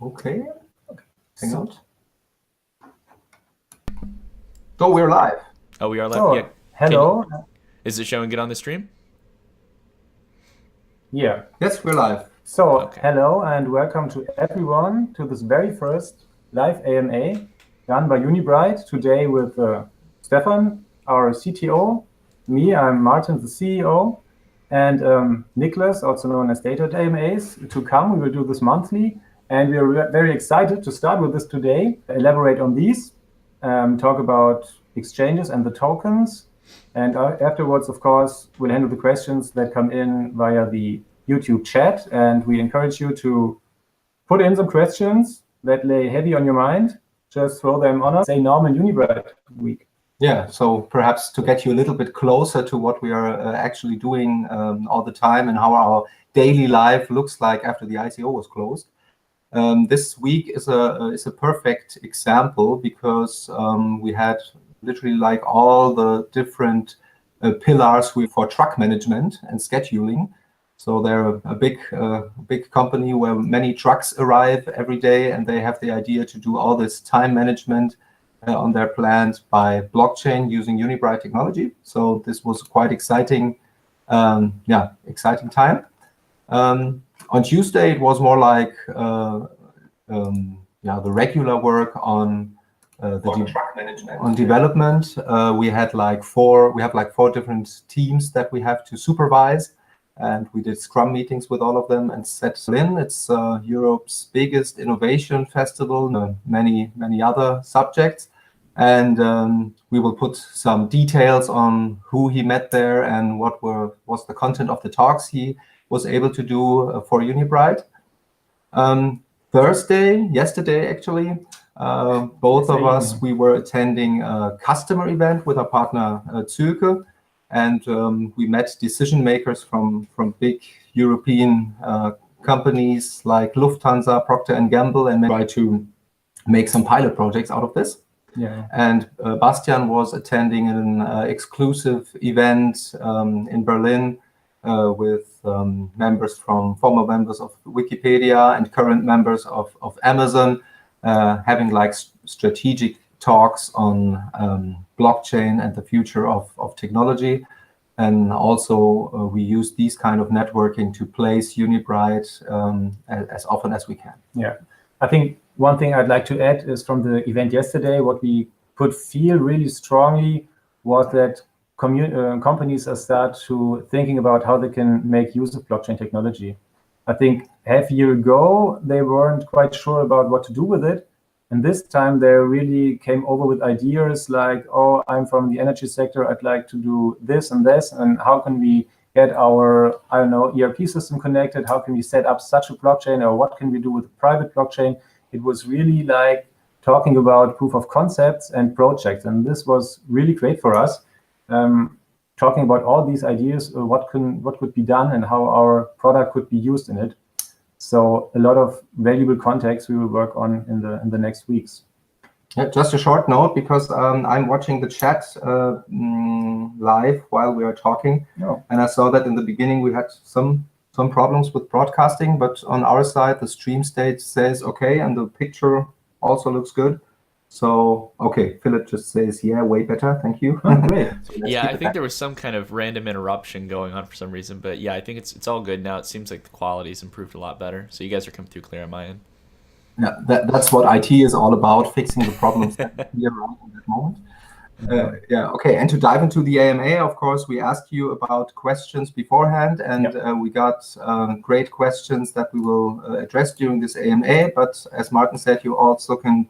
Okay. Hang on. So we're live. Oh, we are live. Oh, Yeah. hello. Is it showing it on the stream? Yeah. Yes, we're live. So, Okay. hello and welcome to everyone to this very first live AMA done by Unibright. Today with Stefan, our CTO, me, I'm Marten, the CEO, and Nicholas, also known as DataDash AMAs, to come. We will do this monthly, and we are very excited to start with this today, elaborate on these, talk about exchanges and the tokens. And afterwards, of course, we'll handle the questions that come in via the YouTube chat. And we encourage you to put in some questions that lay heavy on your mind. Just throw them on us. Say normal Unibright week. Yeah, so perhaps to get you a little bit closer to what we are actually doing all the time and how our daily life looks like after the ICO was closed. This week is a perfect example because we had literally like all the different pillars for truck management and scheduling. So they're a big company where many trucks arrive every day, and they have the idea to do all this time management on their plant by blockchain using Unibright technology. So this was quite exciting, exciting time. On Tuesday, it was more like the regular work on truck management. On development. We have like four different teams that we have to supervise, and we did Scrum meetings with all of them and set in. It's Europe's biggest innovation festival, many other subjects. And we will put some details on who he met there and what was the content of the talks he was able to do for Unibright. Yesterday actually, both of us, we were attending a customer event with our partner Zülke, and we met decision makers from big European companies like Lufthansa, Procter & Gamble, and try to make some pilot projects out of this. Yeah. And Bastian was attending an exclusive event in Berlin with former members of Wikipedia and current members of Amazon, having like strategic talks on blockchain and the future of technology. And also we use these kind of networking to place Unibright as often as we can. Yeah, I think one thing I'd like to add is from the event yesterday, what we could feel really strongly was that companies are start to thinking about how they can make use of blockchain technology. I think half a year ago, they weren't quite sure about what to do with it. And this time they really came over with ideas like, oh, I'm from the energy sector, I'd like to do this and this, and how can we get our, I don't know, ERP system connected? How can we set up such a blockchain, or what can we do with a private blockchain? It was really like talking about proof of concepts and projects. And this was really great for us, talking about all these ideas, what could be done and how our product could be used in it. So a lot of valuable contacts we will work on in the next weeks. Yeah, just a short note, because I'm watching the chat live while we are talking. Oh. And I saw that in the beginning we had some problems with broadcasting, but on our side the stream state says okay, and the picture also looks good. So okay, Philip just says, yeah, way better, thank you. Great. So Yeah, I think there was some kind of random interruption going on for some reason, but yeah, I think it's all good now. It seems like the quality's improved a lot better, so you guys are coming through clear on my end. Yeah, that's what IT is all about, fixing the problems that we are around at that moment. Okay, and to dive into the AMA, of course, we asked you about questions beforehand, and we got great questions that we will address during this AMA. But as Martin said, you also can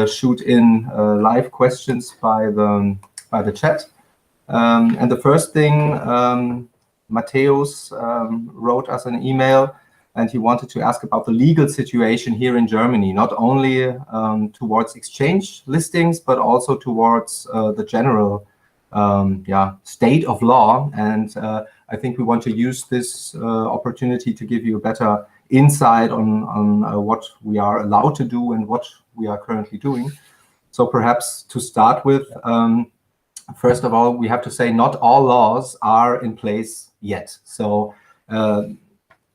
shoot in live questions by the chat. And the first thing, Matthäus wrote us an email, and he wanted to ask about the legal situation here in Germany, not only towards exchange listings, but also towards the general state of law. And I think we want to use this opportunity to give you a better insight on what we are allowed to do and what we are currently doing. So perhaps to start with, first of all, we have to say not all laws are in place yet. So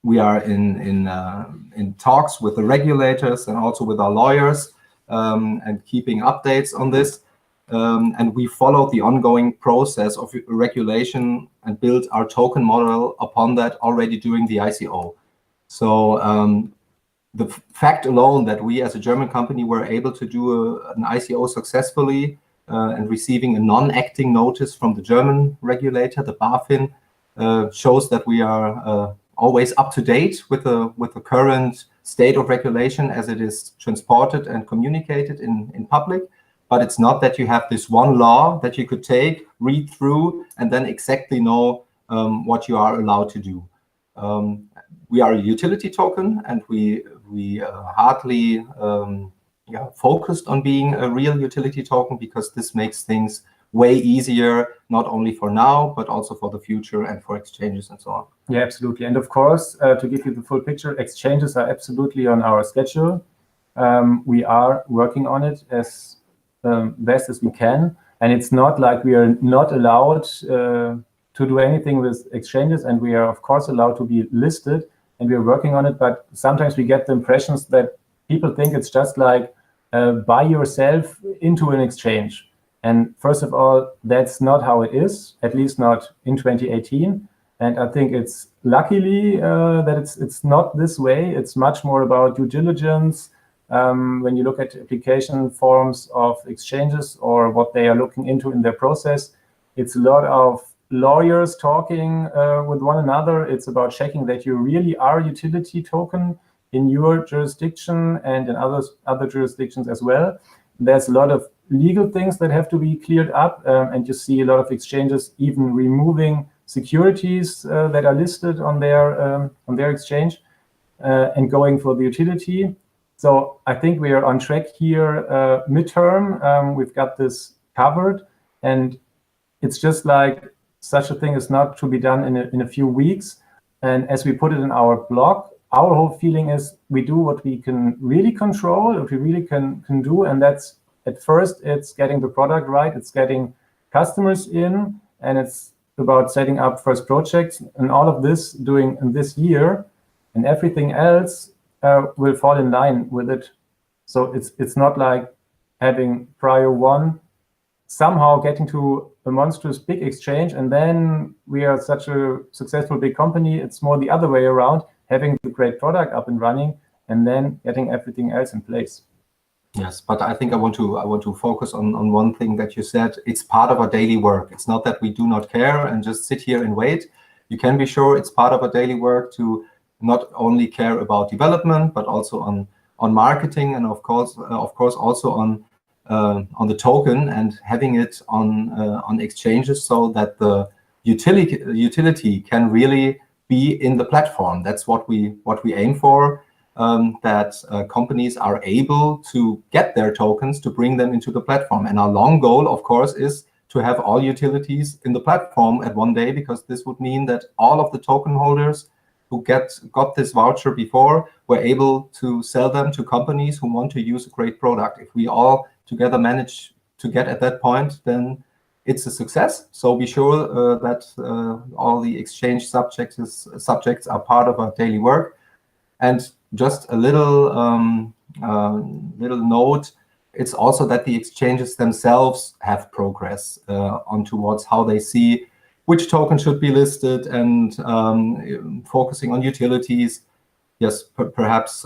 we are in talks with the regulators and also with our lawyers, and keeping updates on this. And we follow the ongoing process of regulation and build our token model upon that already during the ICO. So the fact alone that we as a German company were able to do an ICO successfully and receiving a non-acting notice from the German regulator, the BaFin, shows that we are always up to date with the current state of regulation as it is transported and communicated in public. But it's not that you have this one law that you could take, read through, and then exactly know what you are allowed to do. We are a utility token, and we hardly focused on being a real utility token, because this makes things way easier, not only for now, but also for the future and for exchanges and so on. Yeah, absolutely. And of course, to give you the full picture, exchanges are absolutely on our schedule. We are working on it as best as we can. And it's not like we are not allowed to do anything with exchanges, and we are, of course, allowed to be listed, and we are working on it. But sometimes we get the impressions that people think it's just like buy yourself into an exchange. And first of all, that's not how it is, at least not in 2018. And I think it's luckily that it's not this way. It's much more about due diligence. When you look at application forms of exchanges or what they are looking into in their process, it's a lot of lawyers talking with one another. It's about checking that you really are a utility token in your jurisdiction and in other jurisdictions as well. There's a lot of legal things that have to be cleared up, and you see a lot of exchanges even removing securities that are listed on their exchange and going for the utility. So I think we are on track here midterm. We've got this covered, and it's just like such a thing is not to be done in a few weeks. And as we put it in our blog, our whole feeling is we do what we can really control, what we really can do, and that's at first it's getting the product right, it's getting customers in, and it's about setting up first projects, and all of this doing in this year, and everything else will fall in line with it. So it's not like having prior one, somehow getting to a monstrous big exchange, and then we are such a successful big company. It's more the other way around, having the great product up and running, and then getting everything else in place. Yes, but I think I want to focus on one thing that you said. It's part of our daily work. It's not that we do not care and just sit here and wait. You can be sure it's part of our daily work to not only care about development, but also on marketing, and of course also on the token and having it on exchanges, so that the utility can really be in the platform. That's what we aim for. That companies are able to get their tokens to bring them into the platform. And our long goal, of course, is to have all utilities in the platform at one day, because this would mean that all of the token holders who got this voucher before were able to sell them to companies who want to use a great product. If we all together manage to get at that point, then it's a success. So be sure that all the exchange subjects are part of our daily work. And just a little note, it's also that the exchanges themselves have progress on towards how they see which token should be listed, and focusing on utilities. Yes, perhaps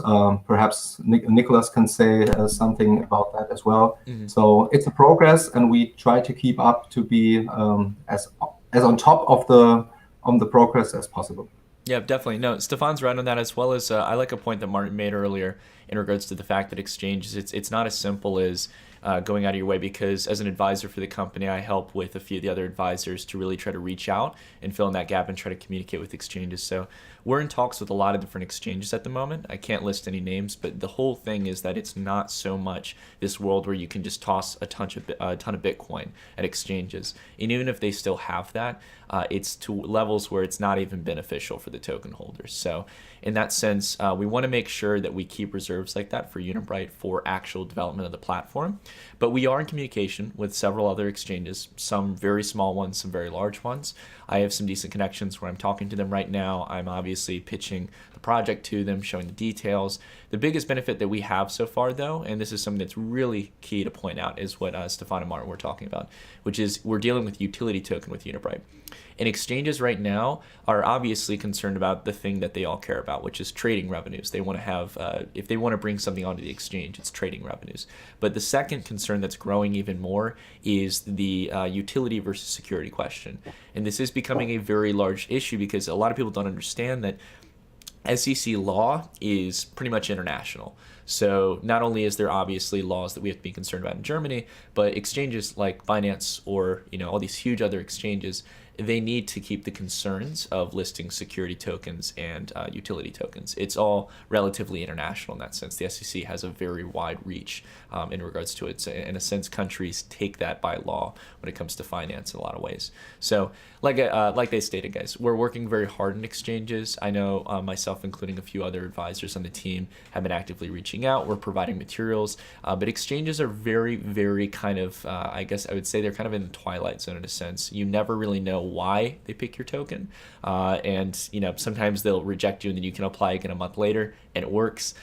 Nicholas can say something about that as well. Mm-hmm. So it's a progress, and we try to keep up to be as on top of the progress as possible. Yeah, definitely. No, Stefan's right on that, as well as I like a point that Marten made earlier in regards to the fact that exchanges, it's not as simple as going out of your way, because as an advisor for the company, I help with a few of the other advisors to really try to reach out and fill in that gap and try to communicate with exchanges. So we're in talks with a lot of different exchanges at the moment. I can't list any names, but the whole thing is that it's not so much this world where you can just toss a ton of Bitcoin at exchanges. And even if they still have that, it's to levels where it's not even beneficial for the token holders. So in that sense, we want to make sure that we keep reserves like that for Unibright for actual development of the platform. But we are in communication with several other exchanges, some very small ones, some very large ones. I have some decent connections where I'm talking to them right now. I'm obviously pitching the project to them, showing the details. The biggest benefit that we have so far, though, and this is something that's really key to point out, is what Stefan and Marten were talking about, which is we're dealing with utility token with Unibright. And exchanges right now are obviously concerned about the thing that they all care about, which is trading revenues. They want to have, if they want to bring something onto the exchange, it's trading revenues. But the second concern that's growing even more is the utility versus security question. And this is becoming a very large issue because a lot of people don't understand that SEC law is pretty much international. So not only is there obviously laws that we have to be concerned about in Germany, but exchanges like Binance or all these huge other exchanges, they need to keep the concerns of listing security tokens and utility tokens. It's all relatively international in that sense. The SEC has a very wide reach in regards to it. So in a sense, countries take that by law when it comes to finance in a lot of ways. So like they stated, guys, we're working very hard in exchanges. I know myself, including a few other advisors on the team, have been actively reaching out. We're providing materials, but exchanges are very, very kind of, I guess I would say they're kind of in the twilight zone in a sense. You never really know why they pick your token, and sometimes they'll reject you and then you can apply again a month later and it works.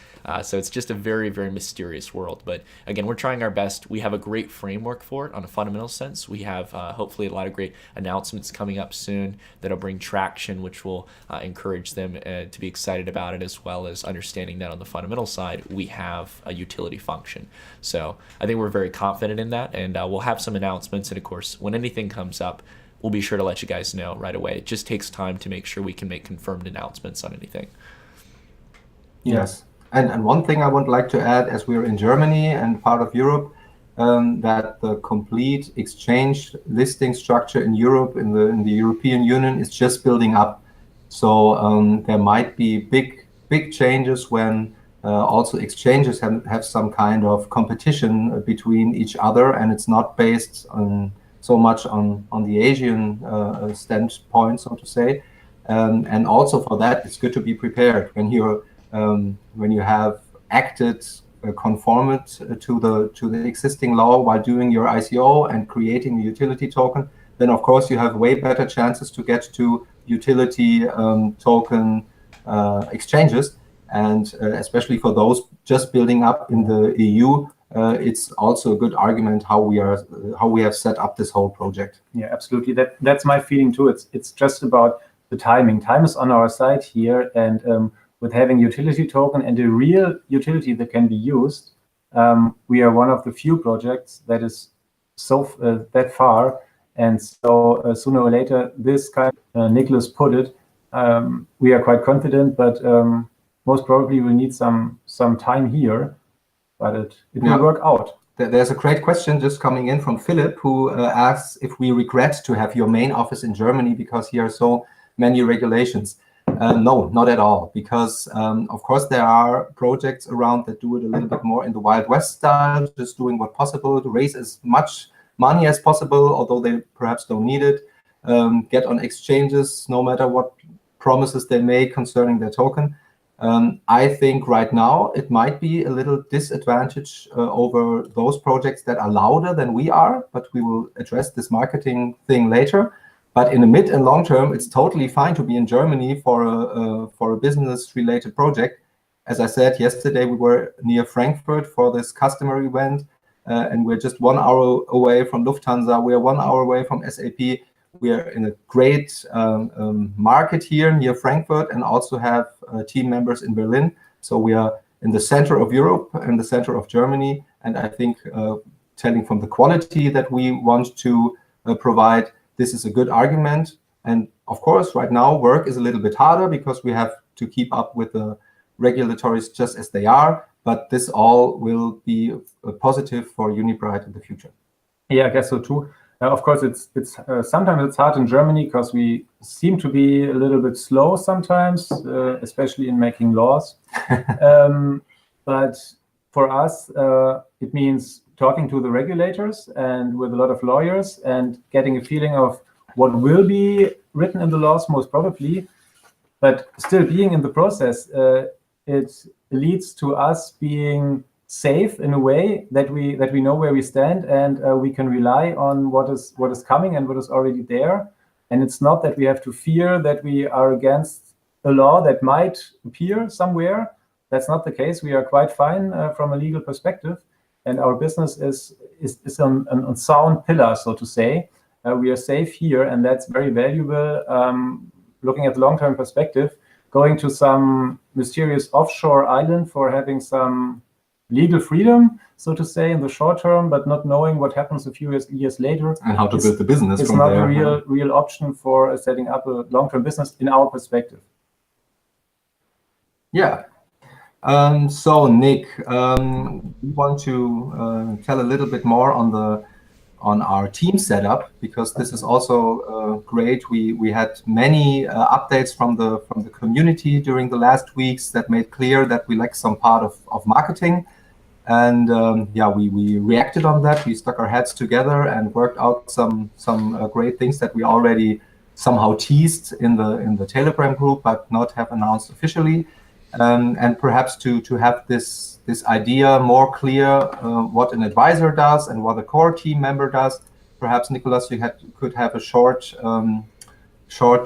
So it's just a very, very mysterious world. But again, we're trying our best. We have a great framework for it on a fundamental sense. We have hopefully a lot of great announcements coming up soon that'll bring traction, which will encourage them to be excited about it, as well as understanding that on the fundamental side, we have a utility function. So I think we're very confident in that, and we'll have some announcements. And of course, when anything comes up, we'll be sure to let you guys know right away. It just takes time to make sure we can make confirmed announcements on anything. Yes. And one thing I would like to add, as we're in Germany and part of Europe, that the complete exchange listing structure in Europe, in the European Union, is just building up. So there might be big changes when also exchanges have some kind of competition between each other, and it's not based on so much on the Asian standpoint, so to say. And also for that, it's good to be prepared when you have acted conformed to the existing law while doing your ICO and creating a utility token. Then of course you have way better chances to get to utility token exchanges, and especially for those just building up in the EU. It's also a good argument how we have set up this whole project. Yeah, absolutely. That's my feeling too. It's just about the timing. Time is on our side here, and with having utility token and a real utility that can be used, we are one of the few projects that is so that far. And so sooner or later, this kind of, Nicholas put it, we are quite confident, but most probably we'll need some time here, but it will work out. There's a great question just coming in from Philip, who asks if we regret to have your main office in Germany because here are so many regulations. No, not at all, because of course there are projects around that do it a little bit more in the Wild West style, just doing what possible to raise as much money as possible, although they perhaps don't need it, get on exchanges no matter what promises they make concerning their token. I think right now it might be a little disadvantage over those projects that are louder than we are, but we will address this marketing thing later. But in the mid and long term, it's totally fine to be in Germany for a business-related project. As I said yesterday, we were near Frankfurt for this customer event, and we're just 1 hour away from Lufthansa. We are 1 hour away from SAP. We are in a great market here near Frankfurt, and also have team members in Berlin. So we are in the center of Europe and the center of Germany. And I think telling from the quality that we want to provide, this is a good argument. And of course, right now, work is a little bit harder because we have to keep up with the regulatories just as they are. But this all will be positive for Unibright in the future. Yeah, I guess so too. Of course, it's sometimes it's hard in Germany because we seem to be a little bit slow sometimes, especially in making laws. But for us, it means talking to the regulators and with a lot of lawyers and getting a feeling of what will be written in the laws, most probably. But still being in the process, it leads to us being safe in a way that we know where we stand, and we can rely on what is coming and what is already there. And it's not that we have to fear that we are against a law that might appear somewhere. That's not the case. We are quite fine from a legal perspective, and our business is on sound pillars, so to say. We are safe here, and that's very valuable. Looking at the long-term perspective, going to some mysterious offshore island for having some legal freedom, so to say, in the short term, but not knowing what happens a few years later. And how to build the business it's from not there. a real option for setting up a long-term business in our perspective. Yeah. So Nick, we want to tell a little bit more on our team setup, because this is also great. We had many updates from the community during the last weeks that made clear that we lack some part of marketing, and we reacted on that. We stuck our heads together and worked out some great things that we already somehow teased in the Telegram group, but not have announced officially. And perhaps to have this idea more clear, what an advisor does and what a core team member does. Perhaps Nicholas, you could have a short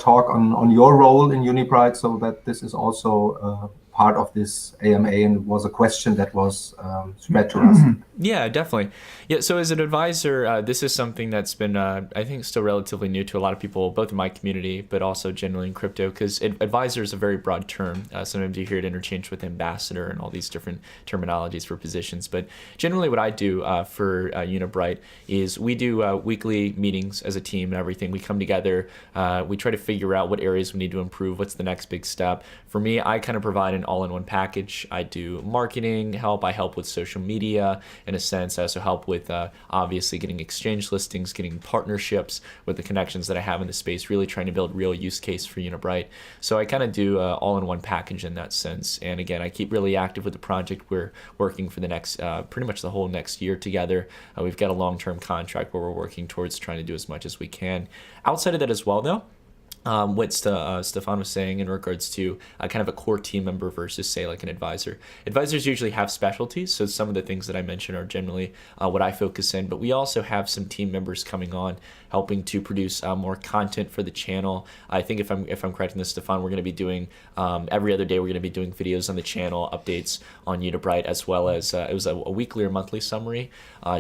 talk on your role in Unibright, so that this is also part of this AMA, and it was a question that was spread to us. Yeah, definitely. Yeah, so as an advisor, this is something that's been, I think, still relatively new to a lot of people, both in my community, but also generally in crypto, because advisor is a very broad term. Sometimes you hear it interchanged with ambassador and all these different terminologies for positions. But generally what I do for Unibright is we do weekly meetings as a team and everything. We come together, we try to figure out what areas we need to improve, what's the next big step. For me, I kind of provide an all-in-one package. I do marketing help, I help with social media in a sense. I also help with obviously getting exchange listings, getting partnerships with the connections that I have in the space, really trying to build real use case for Unibright. So I kind of do all-in-one package in that sense. And again, I keep really active with the project. We're working for the next, pretty much the whole next year together. We've got a long-term contract where we're working towards trying to do as much as we can. Outside of that as well, though, what Stefan was saying in regards to kind of a core team member versus, say, like an advisor. Advisors usually have specialties, so some of the things that I mentioned are generally what I focus in, but we also have some team members coming on helping to produce more content for the channel. I think if I'm correct in this, Stefan, we're going to be doing every other day, we're going to be doing videos on the channel, updates on Unibright, as well as it was a weekly or monthly summary,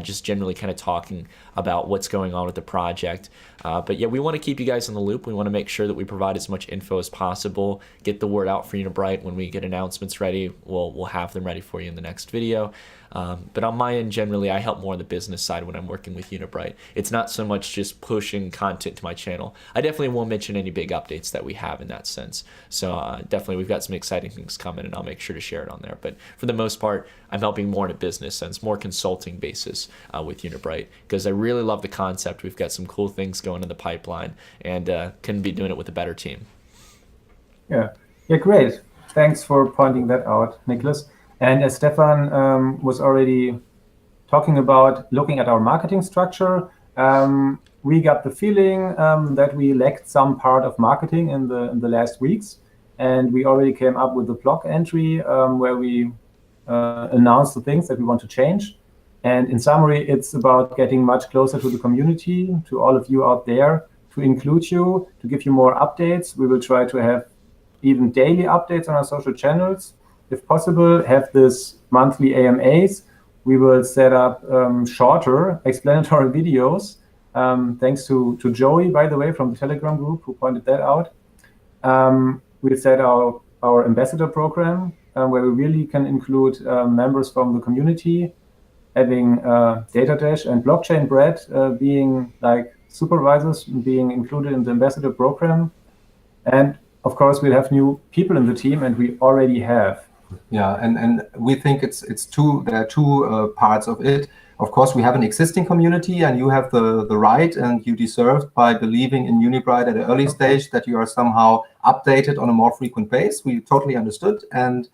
just generally kind of talking about what's going on with the project. But yeah, we want to keep you guys in the loop. We want to make sure that we provide as much info as possible, get the word out for Unibright. When we get announcements ready, we'll have them ready for you in the next video. But on my end, generally, I help more on the business side when I'm working with Unibright. It's not so much just pushing content to my channel. I definitely won't mention any big updates that we have in that sense. So definitely, we've got some exciting things coming, and I'll make sure to share it on there. But for the most part, I'm helping more in a business sense, more consulting basis with Unibright, because I really love the concept. We've got some cool things going in the pipeline, and couldn't be doing it with a better team. Yeah, great. Thanks for pointing that out, Nicholas. And as Stefan was already talking about looking at our marketing structure, we got the feeling that we lacked some part of marketing in the last weeks. And we already came up with a blog entry where we announced the things that we want to change. And in summary, it's about getting much closer to the community, to all of you out there, to include you, to give you more updates. We will try to have even daily updates on our social channels. If possible, have this monthly AMAs. We will set up shorter explanatory videos. Thanks to Joey, by the way, from the Telegram group, who pointed that out. We'll set our ambassador program, where we really can include members from the community, having DataDash and Blockchain Bread being like supervisors, being included in the ambassador program. And of course, we'll have new people in the team, and we already have. Yeah, and we think there are two parts of it. Of course, we have an existing community, and you have the right, and you deserve, by believing in Unibright at an early stage, that you are somehow updated on a more frequent base. We totally understood. And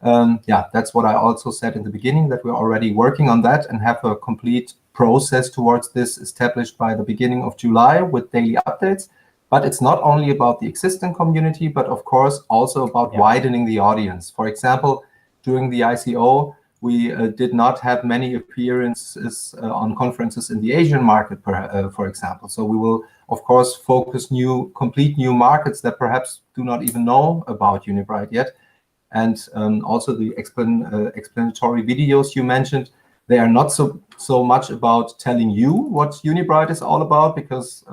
that's what I also said in the beginning, that we're already working on that and have a complete process towards this established by the beginning of July with daily updates. But it's not only about the existing community, but of course also about widening the audience. For example, during the ICO, we did not have many appearances on conferences in the Asian market, for example. So we will, of course, focus complete new markets that perhaps do not even know about Unibright yet. And also the explanatory videos you mentioned, they are not so much about telling you what Unibright is all about, because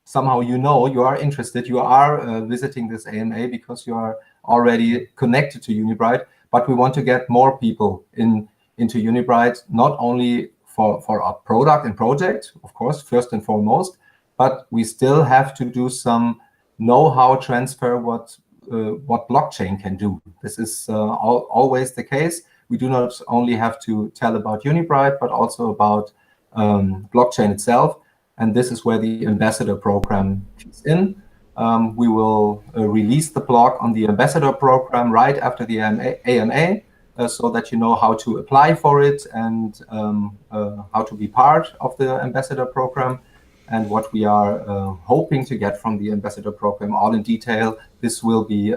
somehow you are interested, you are visiting this AMA because you are already connected to Unibright. But we want to get more people into Unibright, not only for our product and project, of course, first and foremost, but we still have to do some know-how transfer what blockchain can do. This is always the case. We do not only have to tell about Unibright, but also about blockchain itself. And this is where the ambassador program fits in. We will release the blog on the ambassador program right after the AMA, so that you know how to apply for it and how to be part of the ambassador program and what we are hoping to get from the ambassador program, all in detail. This will be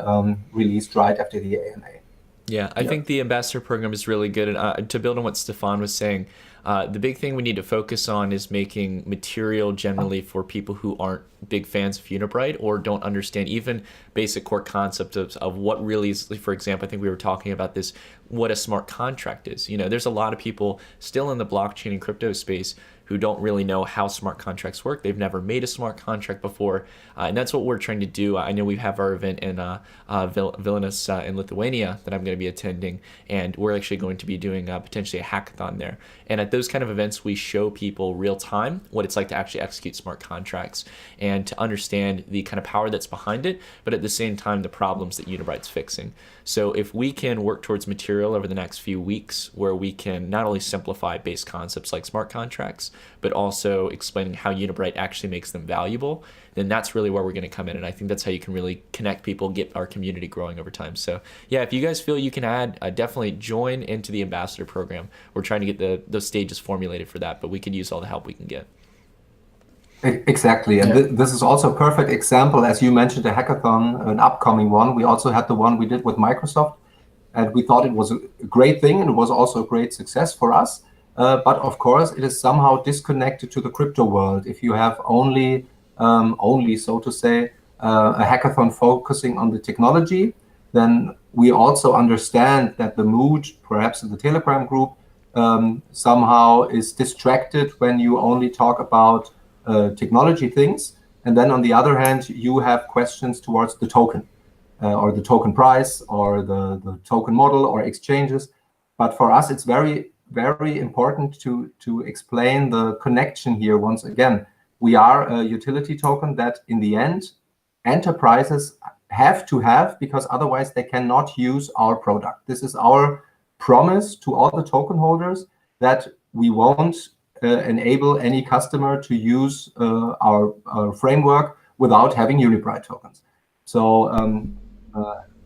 released right after the AMA. Yeah, I think the ambassador program is really good. And to build on what Stefan was saying, the big thing we need to focus on is making material generally for people who aren't big fans of Unibright or don't understand even basic core concepts of what really is, for example, I think we were talking about this, what a smart contract is. You know, there's a lot of people still in the blockchain and crypto space who don't really know how smart contracts work. They've never made a smart contract before. And that's what we're trying to do. I know we have our event in Vilnius in Lithuania that I'm going to be attending, and we're actually going to be doing potentially a hackathon there. And at those kind of events, we show people real time what it's like to actually execute smart contracts and to understand the kind of power that's behind it, but at the same time, the problems that Unibright's fixing. So if we can work towards material over the next few weeks where we can not only simplify base concepts like smart contracts, but also explaining how Unibright actually makes them valuable, then that's really where we're going to come in. And I think that's how you can really connect people, get our community growing over time. So yeah, if you guys feel you can add, definitely join into the ambassador program. We're trying to get those stages formulated for that, but we could use all the help we can get. Exactly. And this is also a perfect example. As you mentioned, a hackathon, an upcoming one. We also had the one we did with Microsoft, and we thought it was a great thing, and it was also a great success for us. But of course, it is somehow disconnected to the crypto world. If you have only so to say, a hackathon focusing on the technology, then we also understand that the mood, perhaps in the Telegram group, somehow is distracted when you only talk about technology things. And then on the other hand, you have questions towards the token or the token price or the token model or exchanges. But for us, it's very, very important to explain the connection here once again. We are a utility token that in the end, enterprises have to have, because otherwise they cannot use our product. This is our promise to all the token holders, that we won't enable any customer to use our framework without having Unibright tokens. So,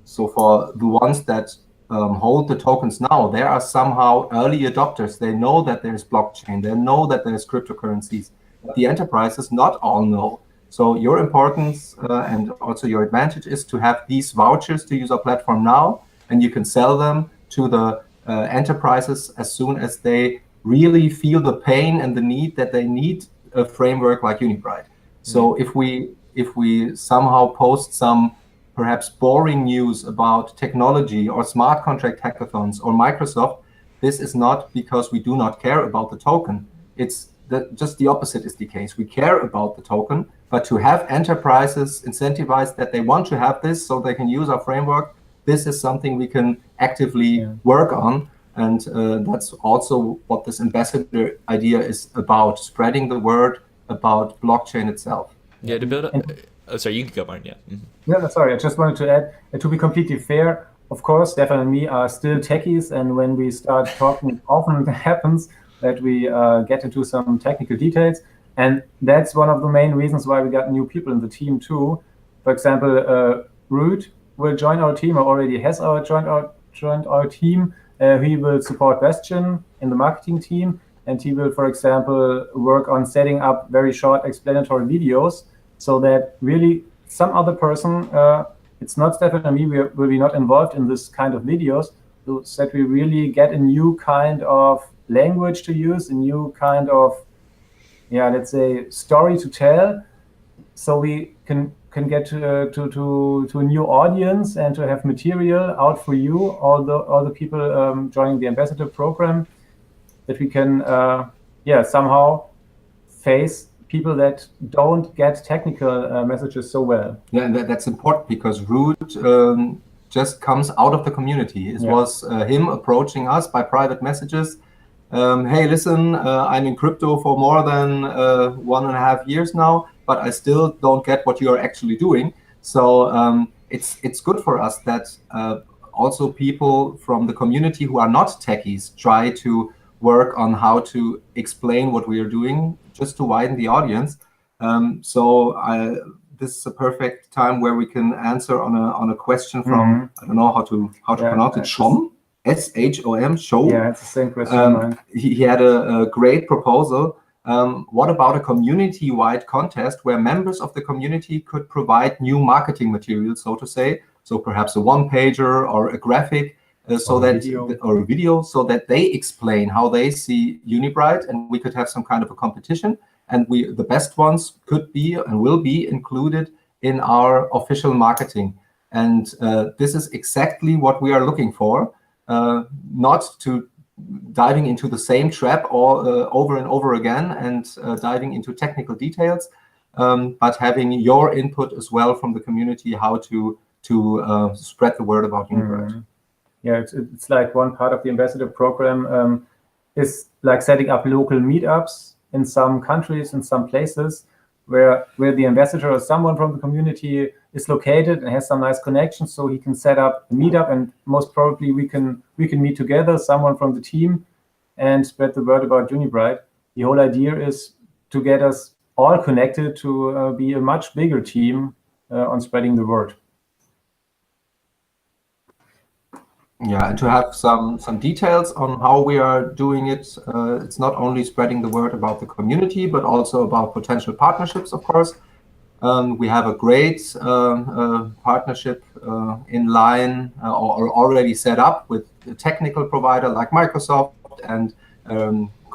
so for the ones that hold the tokens now, they are somehow early adopters. They know that there's blockchain. They know that there's cryptocurrencies. But the enterprises not all know. So your importance and also your advantage is to have these vouchers to use our platform now, and you can sell them to the enterprises as soon as they really feel the pain and the need that they need a framework like Unibright. So if we somehow post some perhaps boring news about technology or smart contract hackathons or Microsoft, this is not because we do not care about the token. It's just the opposite is the case. We care about the token, but to have enterprises incentivized that they want to have this so they can use our framework, this is something we can actively work on. And that's also what this ambassador idea is about, spreading the word about blockchain itself. Yeah, to build up. Oh, sorry, you can go, Martin. Yeah. No, sorry. I just wanted to add, to be completely fair, of course, Stefan and me are still techies, and when we start talking, often it happens that we get into some technical details, and that's one of the main reasons why we got new people in the team too. For example, Ruud will join our team, or already has joined our team. He will support Bastian in the marketing team, and he will, for example, work on setting up very short explanatory videos, so that really some other person, it's not Stefan and me, will be not involved in this kind of videos, so that we really get a new kind of language to use, a new kind of, let's say, story to tell, so we can get to a new audience and to have material out for you, all the people joining the ambassador program, that we can somehow face people that don't get technical messages so well. Yeah, and that's important, because Root just comes out of the community. It was him approaching us by private messages. Hey, listen, I'm in crypto for more than 1.5 years now, but I still don't get what you are actually doing. So it's good for us that also people from the community who are not techies try to work on how to explain what we are doing, just to widen the audience. This is a perfect time where we can answer on a question from, I don't know how to pronounce it, Shom? S-H-O-M, Show. Yeah, it's the same question. He had a great proposal. What about a community-wide contest where members of the community could provide new marketing materials, so to say? So perhaps a one-pager or a graphic, or a video, so that they explain how they see Unibright, and we could have some kind of a competition. And the best ones could be and will be included in our official marketing. And this is exactly what we are looking for. Not to diving into the same trap over and over again and diving into technical details, but having your input as well from the community, how to spread the word about Unibright. Yeah, it's like one part of the ambassador program is like setting up local meetups in some countries, in some places, where the ambassador or someone from the community is located and has some nice connections, so he can set up a meetup, and most probably we can meet together, someone from the team, and spread the word about Unibright. The whole idea is to get us all connected to be a much bigger team on spreading the word. Yeah, and to have some details on how we are doing it. It's not only spreading the word about the community, but also about potential partnerships, of course. We have a great partnership in line or already set up with a technical provider like Microsoft, and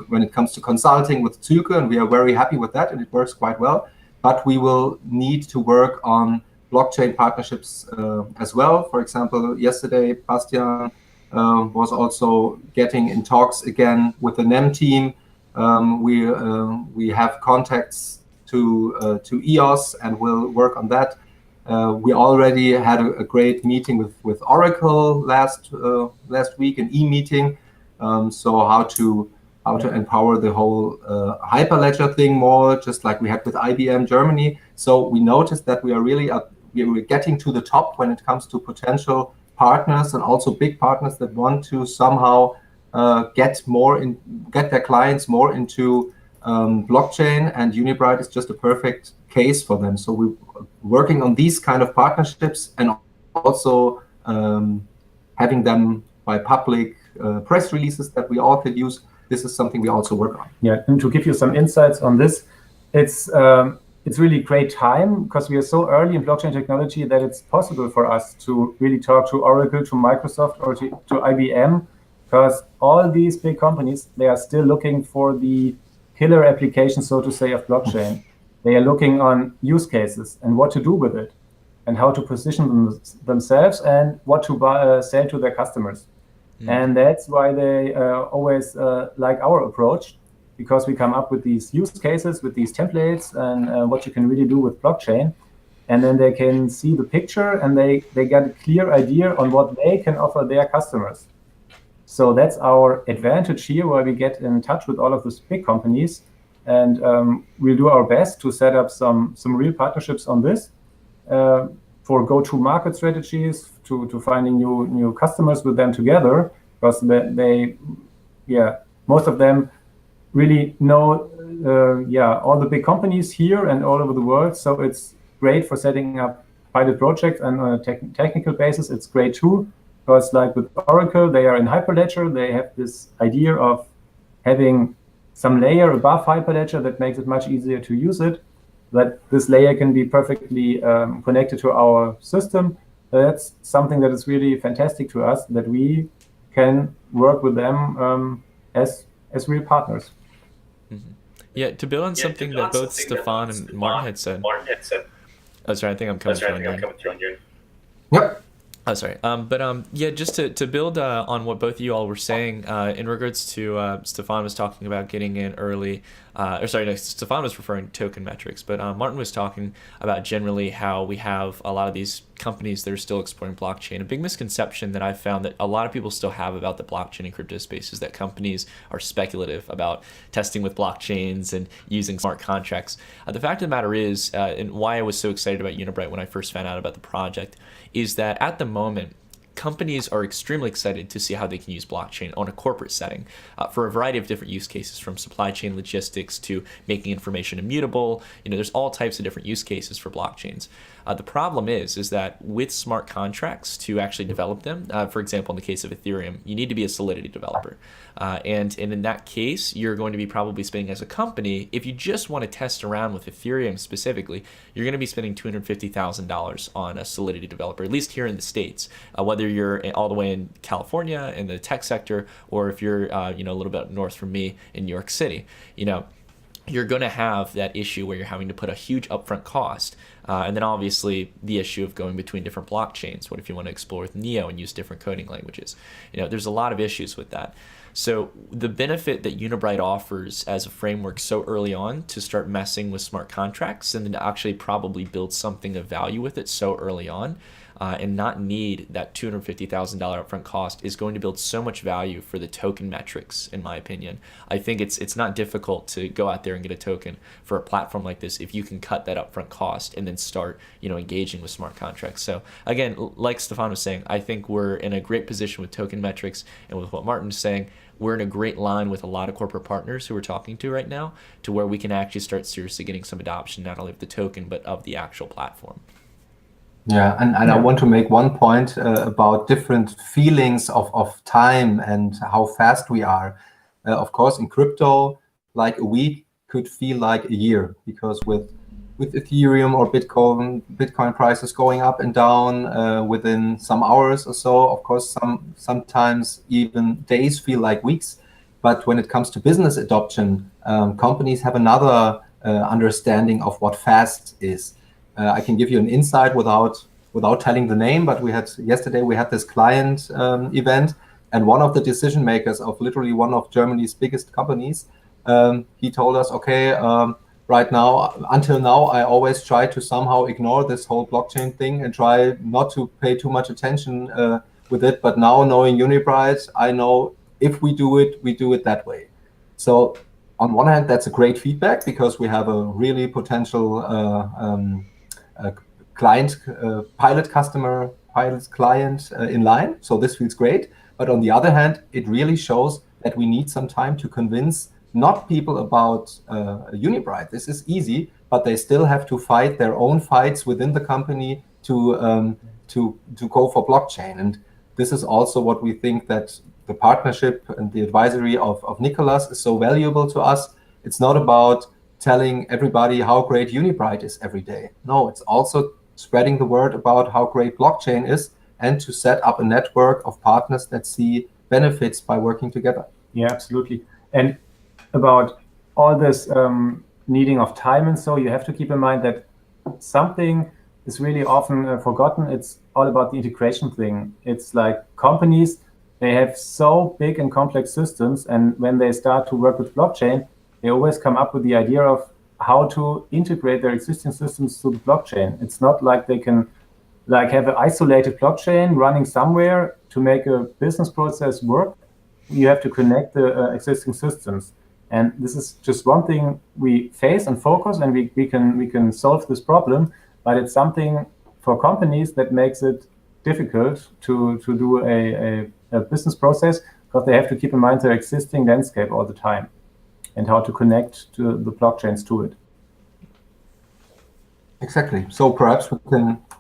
when it comes to consulting with Züge, and we are very happy with that, and it works quite well. But we will need to work on blockchain partnerships as well. For example, yesterday, Bastian was also getting in talks again with the NEM team. We have contacts to EOS, and we'll work on that. We already had a great meeting with Oracle last week, an e-meeting. So how to empower the whole Hyperledger thing more, just like we had with IBM Germany. So we noticed that we are really we're getting to the top when it comes to potential partners, and also big partners that want to somehow get their clients more into blockchain, and Unibright is just a perfect case for them. So we're working on these kind of partnerships, and also having them by public press releases that we all could use. This is something we also work on. Yeah, and to give you some insights on this, it's really great time, because we are so early in blockchain technology that it's possible for us to really talk to Oracle, to Microsoft, or to IBM, because all these big companies, they are still looking for the killer application, so to say, of blockchain. They are looking on use cases and what to do with it, and how to position themselves, and what to sell to their customers. And that's why they always like our approach, because we come up with these use cases, with these templates, and what you can really do with blockchain. And then they can see the picture, and they get a clear idea on what they can offer their customers. So that's our advantage here, where we get in touch with all of these big companies, and we'll do our best to set up some real partnerships on this for go-to-market strategies, to finding new customers with them together, because most of them really know all the big companies here and all over the world. So it's great for setting up pilot projects, and on a technical basis, it's great too, because like with Oracle, they are in Hyperledger. They have this idea of having some layer above Hyperledger that makes it much easier to use it. But this layer can be perfectly connected to our system. That's something that is really fantastic to us, that we can work with them as real partners. Yeah, to build on something that both Stefan and Marten had said. Oh, sorry, I think I'm coming through on you. Yep. Oh, sorry. Yeah, just to build on what both of you all were saying in regards to Stefan was talking about getting in early. Stefan was referring to token metrics, but Marten was talking about generally how we have a lot of these companies that are still exploring blockchain. A big misconception that I've found that a lot of people still have about the blockchain and crypto space is that companies are speculative about testing with blockchains and using smart contracts. The fact of the matter is, and why I was so excited about Unibright when I first found out about the project, is that at the moment, companies are extremely excited to see how they can use blockchain on a corporate setting for a variety of different use cases, from supply chain logistics to making information immutable. There's all types of different use cases for blockchains. The problem is that with smart contracts, to actually develop them, for example, in the case of Ethereum, you need to be a Solidity developer. And in that case, you're going to be probably spending, as a company, if you just want to test around with Ethereum specifically, you're going to be spending $250,000 on a Solidity developer, at least here in the States, whether you're all the way in California in the tech sector, or if you're a little bit north from me in New York City. You're going to have that issue where you're having to put a huge upfront cost. And then obviously the issue of going between different blockchains. What if you want to explore with Neo and use different coding languages? There's a lot of issues with that. So the benefit that Unibright offers as a framework so early on to start messing with smart contracts and then to actually probably build something of value with it so early on, and not need that $250,000 upfront cost, is going to build so much value for the token metrics, in my opinion. I think it's not difficult to go out there and get a token for a platform like this if you can cut that upfront cost and then start engaging with smart contracts. So again, like Stefan was saying, I think we're in a great position with token metrics, and with what Marten's saying, we're in a great line with a lot of corporate partners who we're talking to right now, to where we can actually start seriously getting some adoption, not only of the token, but of the actual platform. Yeah, and I want to make one point about different feelings of time and how fast we are. Of course, in crypto, like a week could feel like a year, because with Ethereum or Bitcoin prices going up and down within some hours or so, of course, sometimes even days feel like weeks. But when it comes to business adoption, companies have another understanding of what fast is. I can give you an insight without telling the name, but yesterday we had this client event, and one of the decision makers of literally one of Germany's biggest companies, he told us, okay, right now, until now, I always try to somehow ignore this whole blockchain thing and try not to pay too much attention with it. But now, knowing Unibright, I know if we do it that way. So on one hand, that's a great feedback, because we have a really potential client client in line. So this feels great. But on the other hand, it really shows that we need some time to convince not people about Unibright. This is easy, but they still have to fight their own fights within the company to go for blockchain. And this is also what we think, that the partnership and the advisory of Nicholas is so valuable to us. It's not about telling everybody how great Unibright is every day. No, it's also spreading the word about how great blockchain is, and to set up a network of partners that see benefits by working together. Yeah, absolutely. And about all this needing of time, and so you have to keep in mind that something is really often forgotten. It's all about the integration thing. It's like companies, they have so big and complex systems, and when they start to work with blockchain, they always come up with the idea of how to integrate their existing systems to the blockchain. It's not like they can have an isolated blockchain running somewhere to make a business process work. You have to connect the existing systems. And this is just one thing we face and focus, and we can solve this problem, but it's something for companies that makes it difficult to do a business process, because they have to keep in mind their existing landscape all the time and how to connect to the blockchains to it. Exactly. So perhaps we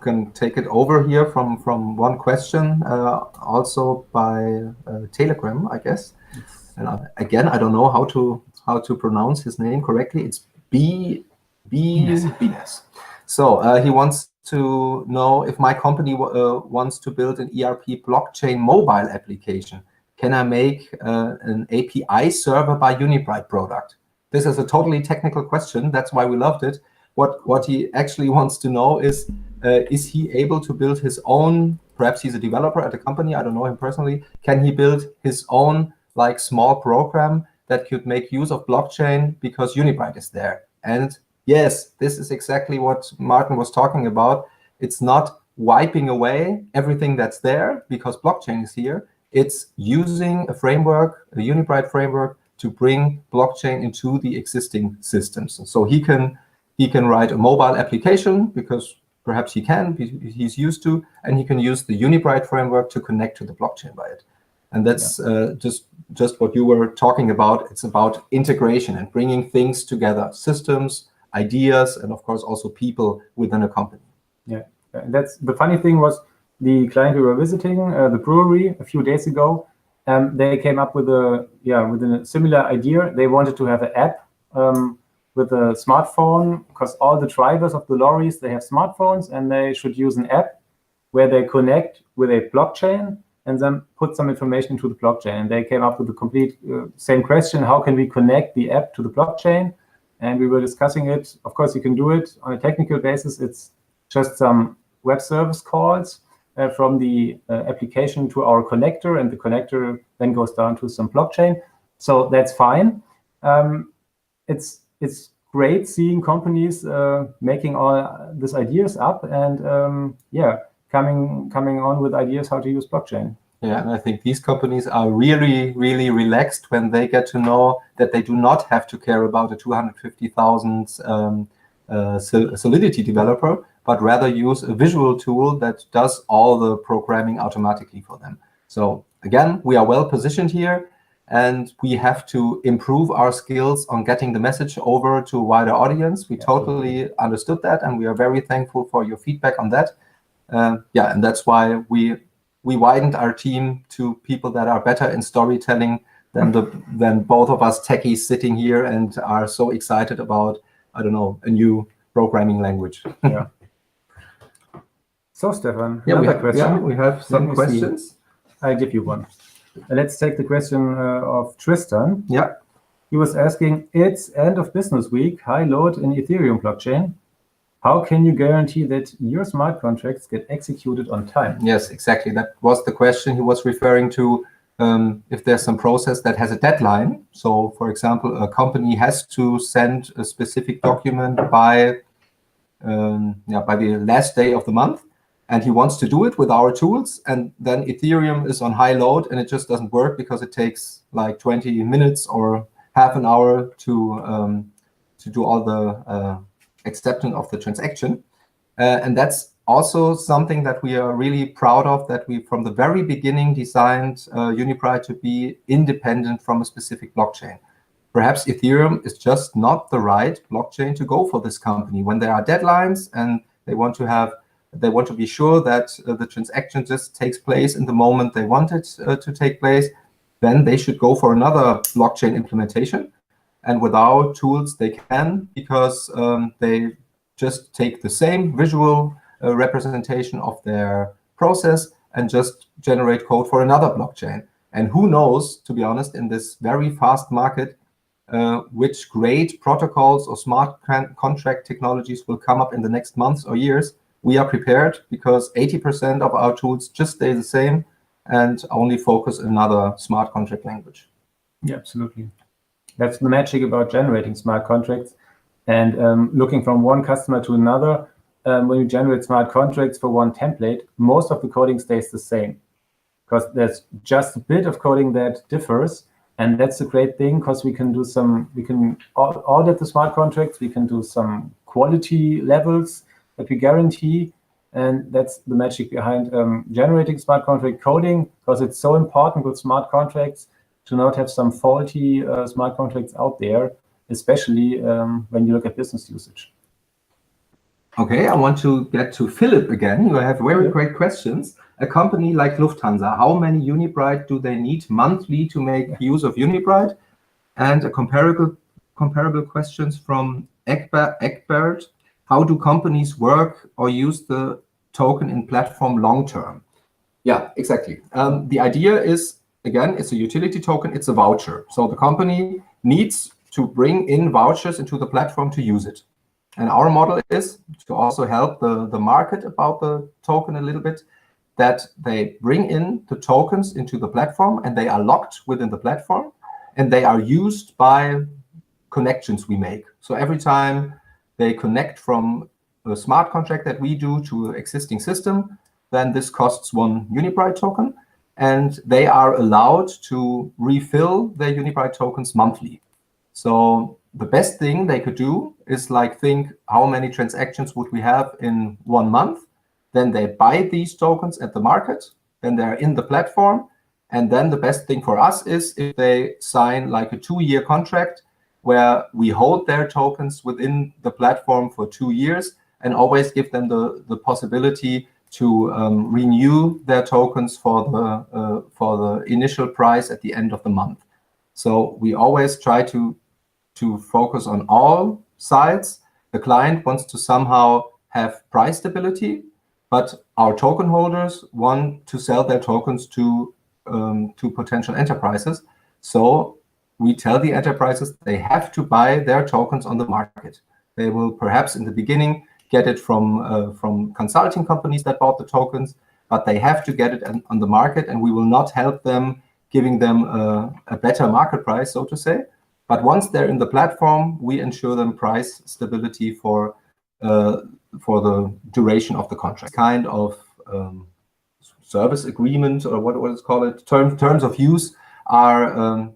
can take it over here from one question, also by Telegram, I guess. And again, I don't know how to pronounce his name correctly. It's Bines. So he wants to know if my company wants to build an ERP blockchain mobile application. can I make an API server by Unibright product? This is a totally technical question. That's why we loved it. What he actually wants to know is he able to build his own, perhaps he's a developer at a company, I don't know him personally, can he build his own like small program that could make use of blockchain because Unibright is there? And yes, this is exactly what Marten was talking about. It's not wiping away everything that's there because blockchain is here. It's using a framework, a Unibright framework, to bring blockchain into the existing systems. So he can write a mobile application because perhaps he's used to, and he can use the Unibright framework to connect to the blockchain by it. And that's just what you were talking about. It's about integration and bringing things together, systems, ideas, and of course also people within a company. Yeah, that's the funny thing was the client we were visiting, the brewery, a few days ago. They came up with a similar idea. They wanted to have an app with a smartphone because all the drivers of the lorries, they have smartphones, and they should use an app where they connect with a blockchain and then put some information into the blockchain. And they came up with the complete same question: how can we connect the app to the blockchain? And we were discussing it. Of course, you can do it on a technical basis. It's just some web service calls from the application to our connector, and the connector then goes down to some blockchain. So that's fine. It's great seeing companies making all these ideas up and coming on with ideas how to use blockchain. Yeah, and I think these companies are really, really relaxed when they get to know that they do not have to care about a 250,000 Solidity developer, but rather use a visual tool that does all the programming automatically for them. So again, we are well positioned here, and we have to improve our skills on getting the message over to a wider audience. We totally understood that, and we are very thankful for your feedback on that. And that's why we widened our team to people that are better in storytelling than both of us techies sitting here and are so excited about, I don't know, a new programming language. Yeah. So Stefan, another question. We have some questions. I'll give you one. Let's take the question of Tristan. Yeah. He was asking, it's end of business week, high load in Ethereum blockchain. How can you guarantee that your smart contracts get executed on time? Yes, exactly. That was the question he was referring to. If there's some process that has a deadline. So, for example, a company has to send a specific document by the last day of the month, and he wants to do it with our tools, and then Ethereum is on high load, and it just doesn't work because it takes like 20 minutes or half an hour to do all the acceptance of the transaction. And that's also something that we are really proud of, that we from the very beginning designed Unibright to be independent from a specific blockchain. Perhaps Ethereum is just not the right blockchain to go for this company. When there are deadlines and they want to be sure that the transaction just takes place in the moment they want it to take place, then they should go for another blockchain implementation. And with our tools, they can, because they just take the same visual representation of their process and just generate code for another blockchain. And who knows, to be honest, in this very fast market, which great protocols or smart contract technologies will come up in the next months or years. We are prepared because 80% of our tools just stay the same and only focus another smart contract language. Yeah, absolutely. That's the magic about generating smart contracts and looking from one customer to another. When you generate smart contracts for one template, most of the coding stays the same because there's just a bit of coding that differs. And that's a great thing because we can audit the smart contracts. We can do some quality levels that we guarantee. And that's the magic behind generating smart contract coding, because it's so important with smart contracts to not have some faulty smart contracts out there, especially when you look at business usage. Okay, I want to get to Philip again. You have very great questions. A company like Lufthansa, how many Unibright do they need monthly to make use of Unibright? And a comparable questions from Egbert. How do companies work or use the token in platform long term? Yeah, exactly. The idea is again, it's a utility token, it's a voucher. So the company needs to bring in vouchers into the platform to use it. And our model is to also help the market about the token a little bit, that they bring in the tokens into the platform and they are locked within the platform and they are used by connections we make. So every time they connect from a smart contract that we do to an existing system, then this costs 1 Unibright token, and they are allowed to refill their Unibright tokens monthly. So the best thing they could do is like think how many transactions would we have in 1 month. Then they buy these tokens at the market, then they're in the platform. And then the best thing for us is if they sign like a 2-year contract where we hold their tokens within the platform for 2 years and always give them the possibility to renew their tokens for the initial price at the end of the month. So we always try to focus on all sides. The client wants to somehow have price stability, but our token holders want to sell their tokens to potential enterprises. So we tell the enterprises they have to buy their tokens on the market. They will perhaps in the beginning get it from consulting companies that bought the tokens, but they have to get it on the market, and we will not help them giving them a better market price, so to say. But once they're in the platform, we ensure them price stability for the duration of the contract. Kind of service agreement, or what is called, terms of use are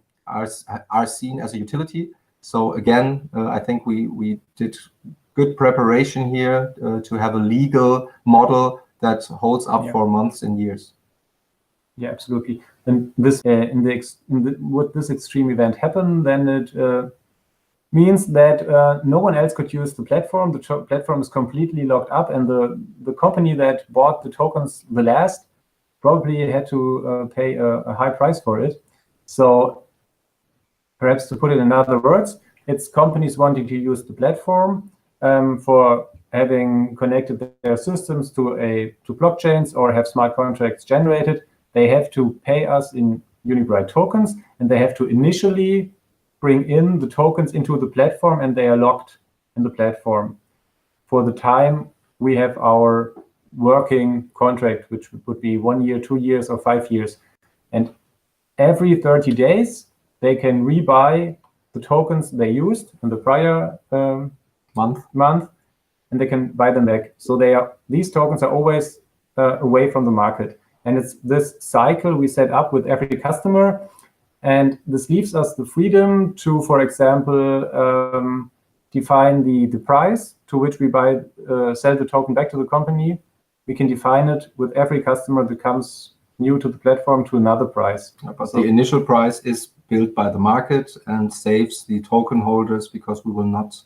seen as a utility. So again, I think we did good preparation here to have a legal model that holds up for months and years. Yeah, absolutely. And this would this extreme event happen, then it means that no one else could use the platform. The platform is completely locked up, and the company that bought the tokens the last probably had to pay a high price for it. So perhaps to put it in other words, it's companies wanting to use the platform for having connected their systems to blockchains or have smart contracts generated. They have to pay us in Unibright tokens, and they have to initially bring in the tokens into the platform, and they are locked in the platform for the time we have our working contract, which would be 1 year, 2 years, or 5 years. And every 30 days, they can rebuy the tokens they used in the prior month, and they can buy them back. So these tokens are always away from the market. And it's this cycle we set up with every customer. And this leaves us the freedom to, for example, define the price to which we sell the token back to the company. We can define it with every customer that comes new to the platform to another price. But the initial price is built by the market and saves the token holders, because we will not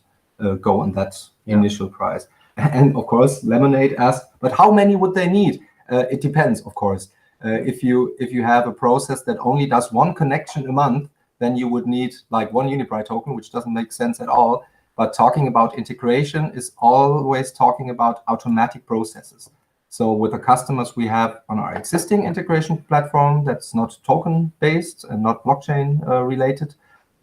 go on that initial price. And of course, Lemonade asked, but how many would they need? It depends, of course. If you have a process that only does 1 connection a month, then you would need like 1 Unibright token, which doesn't make sense at all. But talking about integration is always talking about automatic processes. So with the customers we have on our existing integration platform, that's not token-based and not blockchain related,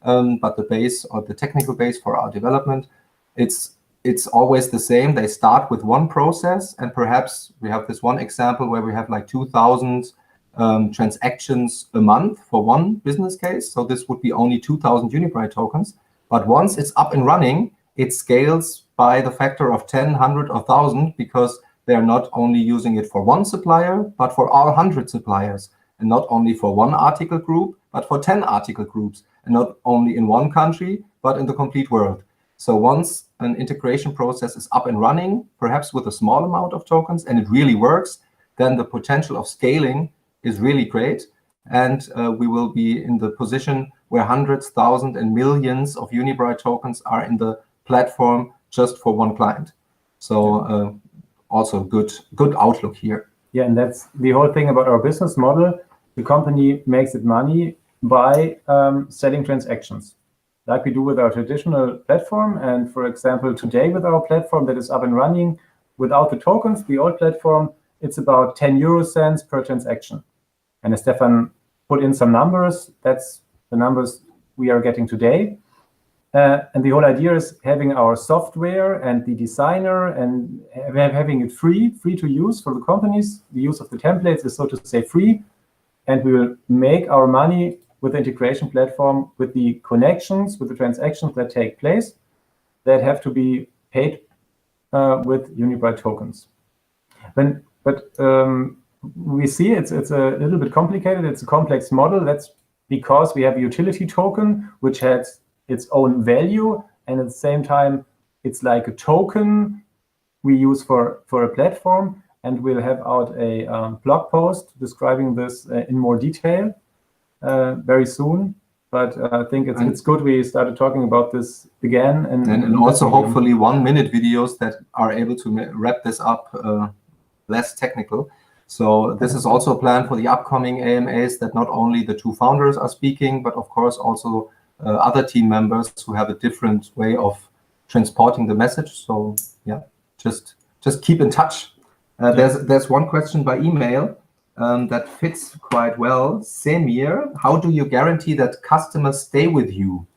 but the base or the technical base for our development, it's always the same. They start with 1 process, and perhaps we have this one example where we have like 2,000 transactions a month for 1 business case. So this would be only 2,000 Unibright tokens. But once it's up and running, it scales by the factor of 10, 100, or 1,000, because they're not only using it for 1 supplier, but for all 100 suppliers, and not only for 1 article group, but for 10 article groups, and not only in 1 country, but in the complete world. So once an integration process is up and running, perhaps with a small amount of tokens, and it really works, then the potential of scaling is really great. And we will be in the position where hundreds, thousands, and millions of Unibright tokens are in the platform just for 1 client. So also good outlook here. Yeah, and that's the whole thing about our business model. The company makes its money by selling transactions, like we do with our traditional platform. And for example, today with our platform that is up and running without the tokens, the old platform, it's about 10 euro cents per transaction. And as Stefan put in some numbers. That's the numbers we are getting today. And the whole idea is having our software and the designer and having it free to use for the companies. The use of the templates is, so to say, free. And we will make our money with the integration platform, with the connections, with the transactions that take place that have to be paid with Unibright tokens. But we see it's a little bit complicated. It's a complex model. That's because we have a utility token, which has its own value, and at the same time, it's like a token we use for a platform. And we'll have out a blog post describing this in more detail very soon. But I think it's good we started talking about this again. And also hopefully 1-minute videos that are able to wrap this up less technical. So this is also a plan for the upcoming AMAs, that not only the two founders are speaking, but of course also other team members who have a different way of transporting the message. So yeah, just keep in touch. There's one question by email that fits quite well. Semir, how do you guarantee that customers stay with you,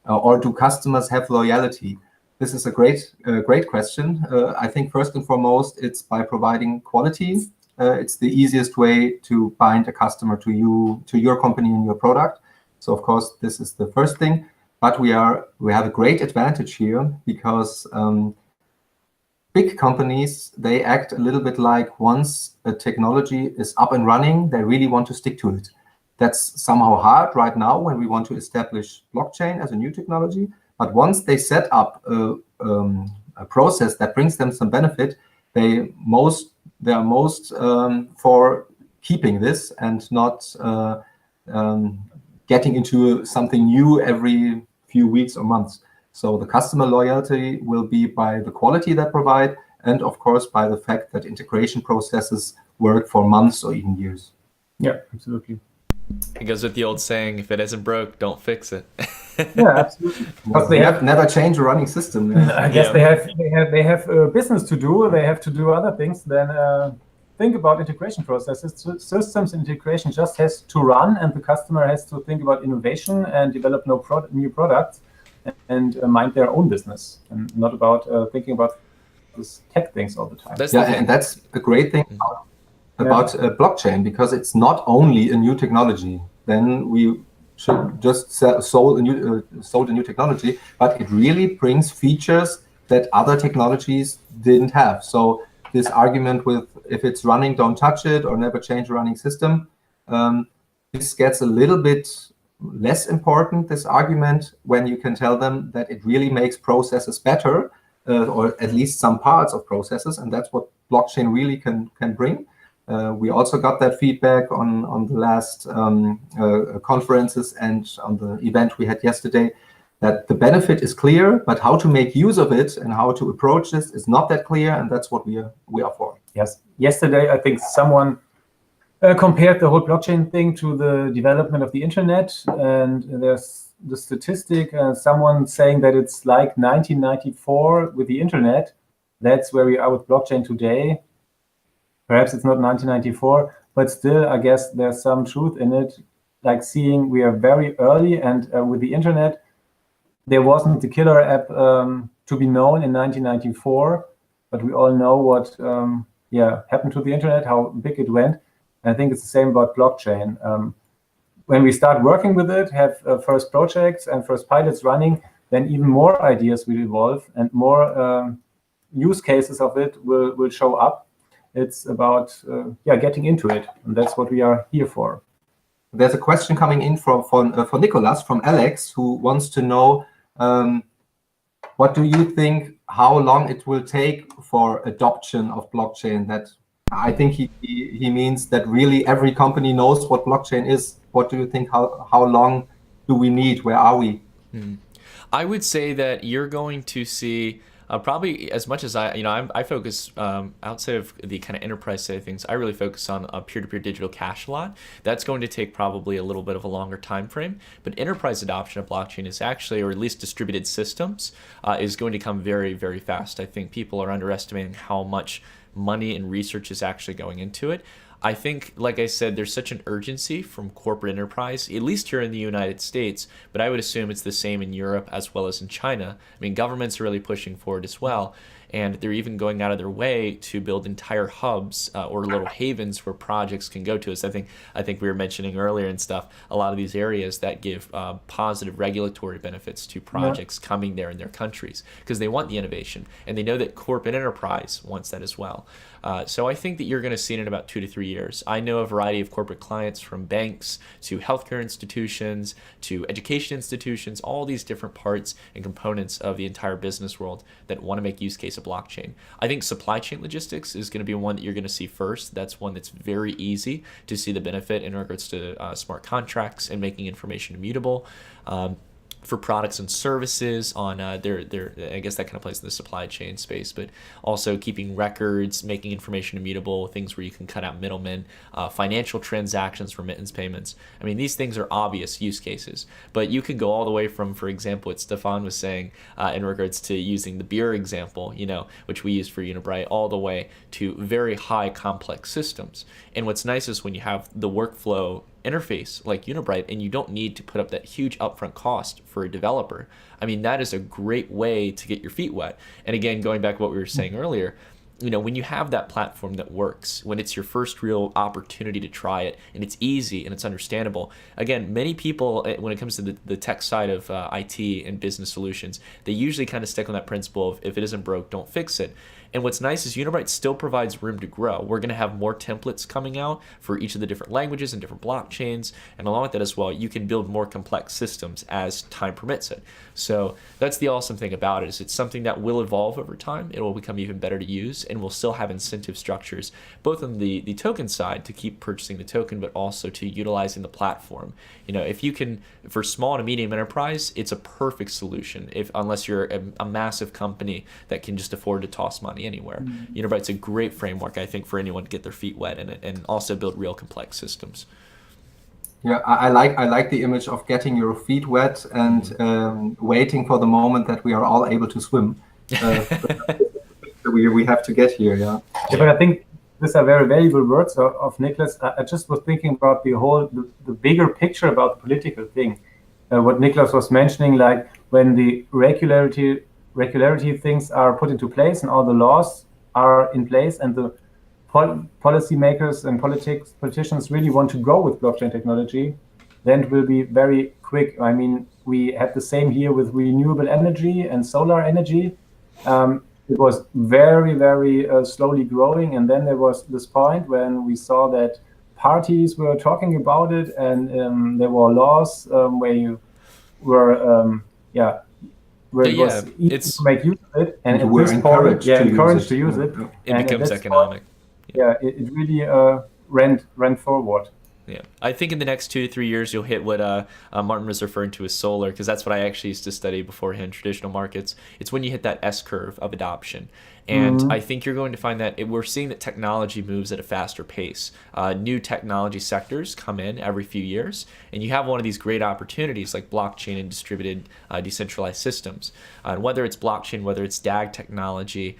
or do customers have loyalty? This is a great question. I think first and foremost, it's by providing quality. It's the easiest way to bind a customer to you, to your company and your product. So of course, this is the first thing. But we have a great advantage here, because big companies, they act a little bit like, once a technology is up and running, they really want to stick to it. That's somehow hard right now when we want to establish blockchain as a new technology. But once they set up a process that brings them some benefit, they are most for keeping this and not getting into something new every few weeks or months. So the customer loyalty will be by the quality they provide, and of course by the fact that integration processes work for months or even years. Yeah, absolutely. It goes with the old saying, if it isn't broke, don't fix it. Yeah, absolutely. Because they have never changed a running system. I guess they have business to do. They have to do other things than think about integration processes. Systems integration just has to run, and the customer has to think about innovation and develop new products and mind their own business, and not about thinking about these tech things all the time. And that's a great thing about blockchain, because it's not only a new technology. Then we should just sold a new technology, but it really brings features that other technologies didn't have. So this argument with, if it's running, don't touch it, or never change a running system, this gets a little bit less important, this argument, when you can tell them that it really makes processes better, or at least some parts of processes, and that's what blockchain really can bring. We also got that feedback on the last conferences and on the event we had yesterday, that the benefit is clear, but how to make use of it and how to approach this is not that clear, and that's what we are for. Yes. Yesterday, I think someone compared the whole blockchain thing to the development of the internet, and there's the statistic, someone saying that it's like 1994 with the internet. That's where we are with blockchain today. Perhaps it's not 1994, but still, I guess there's some truth in it. Like, seeing we are very early, and with the internet, there wasn't the killer app to be known in 1994, but we all know what happened to the internet, how big it went. I think it's the same about blockchain. When we start working with it, have first projects and first pilots running, then even more ideas will evolve and more use cases of it will show up. It's about getting into it, and that's what we are here for. There's a question coming in for Nicholas, from Alex, who wants to know, what do you think, how long it will take for adoption of blockchain? That I think he means that really every company knows what blockchain is. What do you think? How long do we need? Where are we? I would say that you're going to see probably, as much as I focus outside of the kind of enterprise side of things, I really focus on peer-to-peer digital cash a lot. That's going to take probably a little bit of a longer time frame, but enterprise adoption of blockchain is actually, or at least distributed systems, is going to come very, very fast. I think people are underestimating how much money and research is actually going into it. I think, like I said, there's such an urgency from corporate enterprise, at least here in the United States, but I would assume it's the same in Europe as well as in China. I mean, governments are really pushing forward as well, and they're even going out of their way to build entire hubs or little havens where projects can go to. Us. I think we were mentioning earlier and stuff, a lot of these areas that give positive regulatory benefits to projects coming there in their countries because they want the innovation, and they know that corporate enterprise wants that as well. So I think that you're going to see it in about 2 to 3 years. I know a variety of corporate clients, from banks to healthcare institutions to education institutions, all these different parts and components of the entire business world that want to make use case of blockchain. I think supply chain logistics is going to be one that you're going to see first. That's one that's very easy to see the benefit in regards to smart contracts and making information immutable. For products and services on their I guess that kind of plays in the supply chain space, but also keeping records, making information immutable, things where you can cut out middlemen, financial transactions, remittance payments. I mean, these things are obvious use cases, but you could go all the way from, for example, what Stefan was saying in regards to using the beer example, which we use for Unibright, all the way to very high complex systems. And what's nice is when you have the workflow interface like Unibright and you don't need to put up that huge upfront cost for a developer. I mean, that is a great way to get your feet wet. And again, going back to what we were saying earlier, when you have that platform that works, when it's your first real opportunity to try it and it's easy and it's understandable. Again, many people, when it comes to the tech side of IT and business solutions, they usually kind of stick on that principle of if it isn't broke, don't fix it. And what's nice is Unibright still provides room to grow. We're going to have more templates coming out for each of the different languages and different blockchains. And along with that as well, you can build more complex systems as time permits it. So that's the awesome thing about it, is it's something that will evolve over time. It will become even better to use, and we'll still have incentive structures, both on the token side to keep purchasing the token, but also to utilizing the platform. If you can, for small to medium enterprise, it's a perfect solution, unless you're a massive company that can just afford to toss money anywhere. Unibright's a great framework, I think, for anyone to get their feet wet in it and also build real complex systems. Yeah, I like the image of getting your feet wet and waiting for the moment that we are all able to swim. We have to get here, yeah. But I think these are very valuable words of Nicholas. I just was thinking about the bigger picture about the political thing. What Nicholas was mentioning, like when the regularity things are put into place and all the laws are in place and the policymakers and politicians really want to go with blockchain technology, then it will be very quick. I mean, we had the same here with renewable energy and solar energy. It was very, very slowly growing. And then there was this point when we saw that parties were talking about it, and there were laws where you were, where it was easy to make use of it, and we're encouraged to use it. It becomes economic. It really ran forward. Yeah, I think in the next 2 to 3 years, you'll hit what Marten was referring to as solar, because that's what I actually used to study beforehand in traditional markets. It's when you hit that S-curve of adoption. And I think you're going to find that we're seeing that technology moves at a faster pace. New technology sectors come in every few years, and you have one of these great opportunities like blockchain and distributed decentralized systems. Whether it's blockchain, whether it's DAG technology,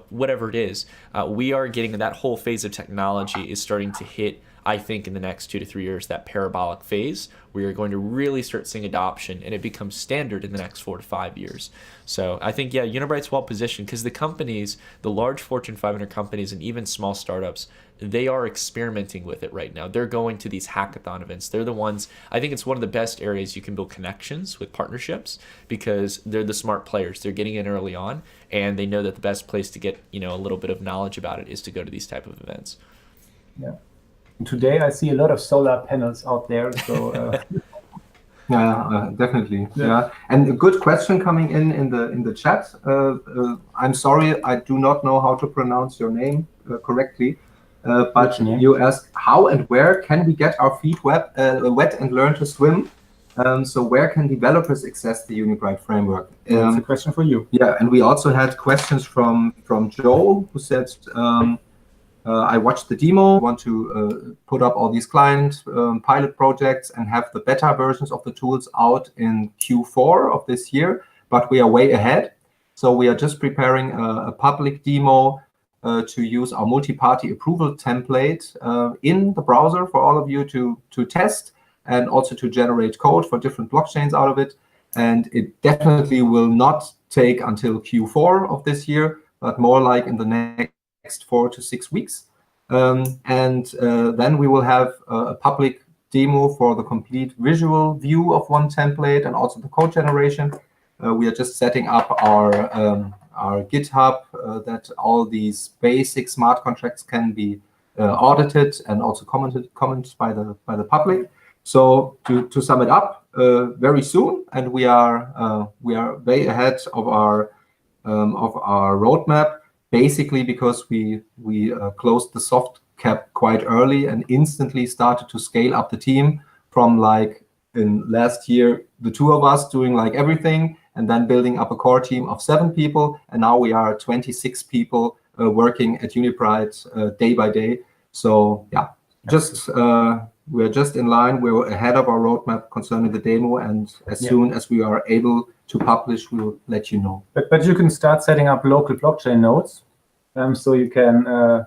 whatever it is, we are getting that whole phase of technology is starting to hit, I think, in the next 2 to 3 years, that parabolic phase where you're going to really start seeing adoption, and it becomes standard in the next 4 to 5 years. So I think, Unibright's well positioned because the companies, the large Fortune 500 companies and even small startups, they are experimenting with it right now. They're going to these hackathon events. They're the ones, I think it's one of the best areas you can build connections with partnerships because they're the smart players. They're getting in early on, and they know that the best place to get, a little bit of knowledge about it is to go to these type of events. Yeah. Today I see a lot of solar panels out there, so definitely. Yeah, and a good question coming in the chat. I'm sorry, I do not know how to pronounce your name correctly, but you ask how and where can we get our feet wet and learn to swim. So where can developers access the Unibright framework? That's a question for you. Yeah, and we also had questions from Joe, who said, I watched the demo, want to put up all these client pilot projects and have the beta versions of the tools out in Q4 of this year, but we are way ahead. So we are just preparing a public demo to use our multi-party approval template in the browser for all of you to test and also to generate code for different blockchains out of it. And it definitely will not take until Q4 of this year, but more like in the next 4 to 6 weeks. Then we will have a public demo for the complete visual view of one template and also the code generation. We are just setting up our GitHub that all these basic smart contracts can be audited and also commented by the public. So to sum it up, very soon, and we are way ahead of our roadmap, basically because we closed the soft cap quite early and instantly started to scale up the team from, like, in last year, the 2 of us doing like everything, and then building up a core team of 7 people, and now we are 26 people working at Unibright day by day. So yeah, just we're just in line. We're ahead of our roadmap concerning the demo, and as soon as we are able to publish, we'll let you know. But you can start setting up local blockchain nodes, so you can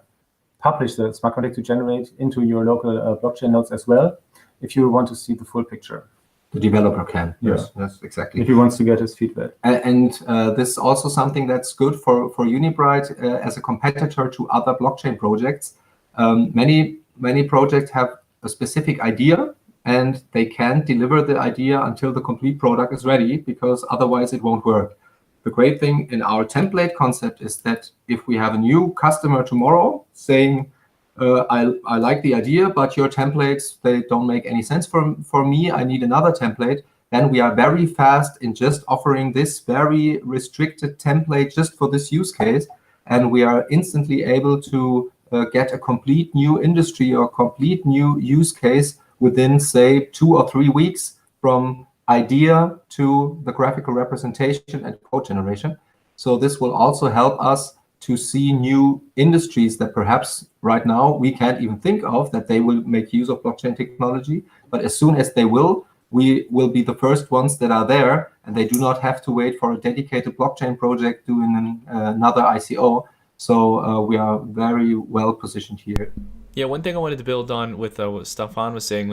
publish the smart contract to generate into your local blockchain nodes as well, if you want to see the full picture. The developer can. Yes, exactly. If he wants to get his feedback. And this is also something that's good for Unibright as a competitor to other blockchain projects. Many projects have a specific idea, and they can't deliver the idea until the complete product is ready, because otherwise it won't work. The great thing in our template concept is that if we have a new customer tomorrow saying, I like the idea, but your templates, they don't make any sense for me, I need another template, then we are very fast in just offering this very restricted template just for this use case, and we are instantly able to get a complete new industry or complete new use case within, say, 2 or 3 weeks from idea to the graphical representation and code generation. So this will also help us to see new industries that perhaps right now we can't even think of, that they will make use of blockchain technology. But as soon as they will, we will be the first ones that are there, and they do not have to wait for a dedicated blockchain project doing another ICO. So we are very well positioned here. Yeah, one thing I wanted to build on with what Stefan was saying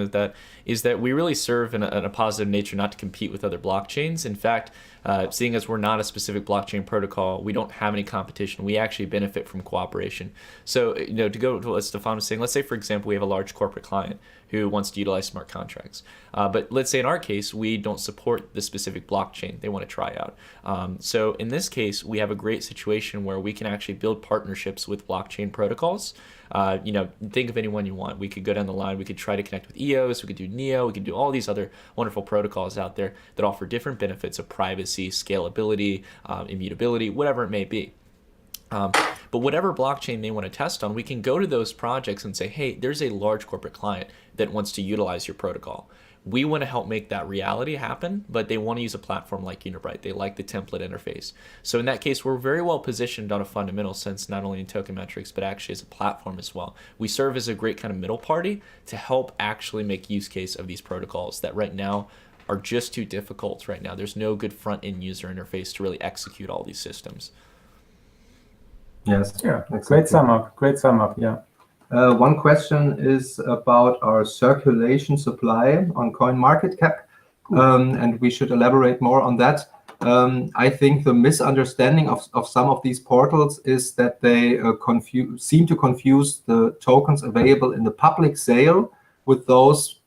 is that we really serve in a positive nature not to compete with other blockchains. In fact, seeing as we're not a specific blockchain protocol, we don't have any competition. We actually benefit from cooperation. So, to go to what Stefan was saying, let's say, for example, we have a large corporate client who wants to utilize smart contracts. But let's say in our case, we don't support the specific blockchain they want to try out. So in this case, we have a great situation where we can actually build partnerships with blockchain protocols. Think of anyone you want. We could go down the line. We could try to connect with EOS. We could do NEO. We could do all these other wonderful protocols out there that offer different benefits of privacy, scalability, immutability, whatever it may be. But whatever blockchain they want to test on, we can go to those projects and say, hey, there's a large corporate client that wants to utilize your protocol. We want to help make that reality happen, but they want to use a platform like Unibright. They like the template interface. So in that case, we're very well positioned on a fundamental sense, not only in token metrics, but actually as a platform as well. We serve as a great kind of middle party to help actually make use case of these protocols that right now are just too difficult right now. There's no good front-end user interface to really execute all these systems. Yes. Yeah. Great sum up. Yeah. One question is about our circulation supply on CoinMarketCap, and we should elaborate more on that. I think the misunderstanding of some of these portals is that they seem to confuse the tokens available in the public sale with those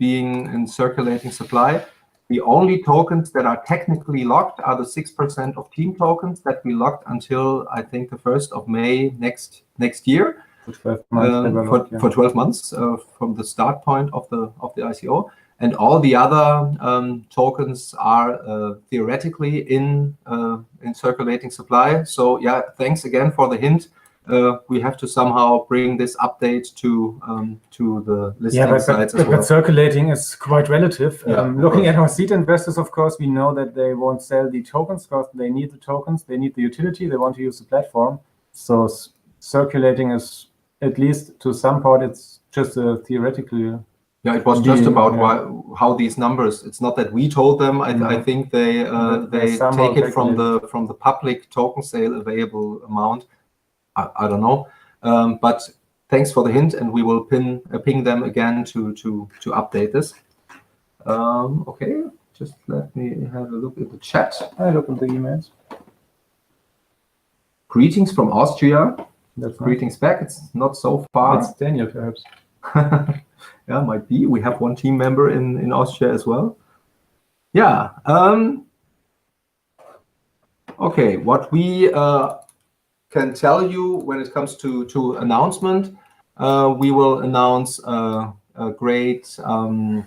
being in circulating supply. The only tokens that are technically locked are the 6% of team tokens that we locked until, I think, the 1st of May next year. For 12 months, for 12 months from the start point of the ICO, and all the other tokens are theoretically in circulating supply. So yeah, thanks again for the hint. We have to somehow bring this update to the listing sites as well. But circulating is quite relative. Looking at our seed investors, of course, we know that they won't sell the tokens because they need the tokens, they need the utility, they want to use the platform. So circulating is, at least to some part, it's just a theoretical. Yeah, it was just about how these numbers. It's not that we told them. I think they take it from the public token sale available amount. I don't know. But thanks for the hint, and we will ping them again to update this. Okay, just let me have a look at the chat. I look at the emails. Greetings from Austria. That's Greetings back. It's not so far. It's Daniel, perhaps. Yeah, might be. We have one team member in Austria as well. Yeah. Okay, what we can tell you when it comes to announcement, we will announce a great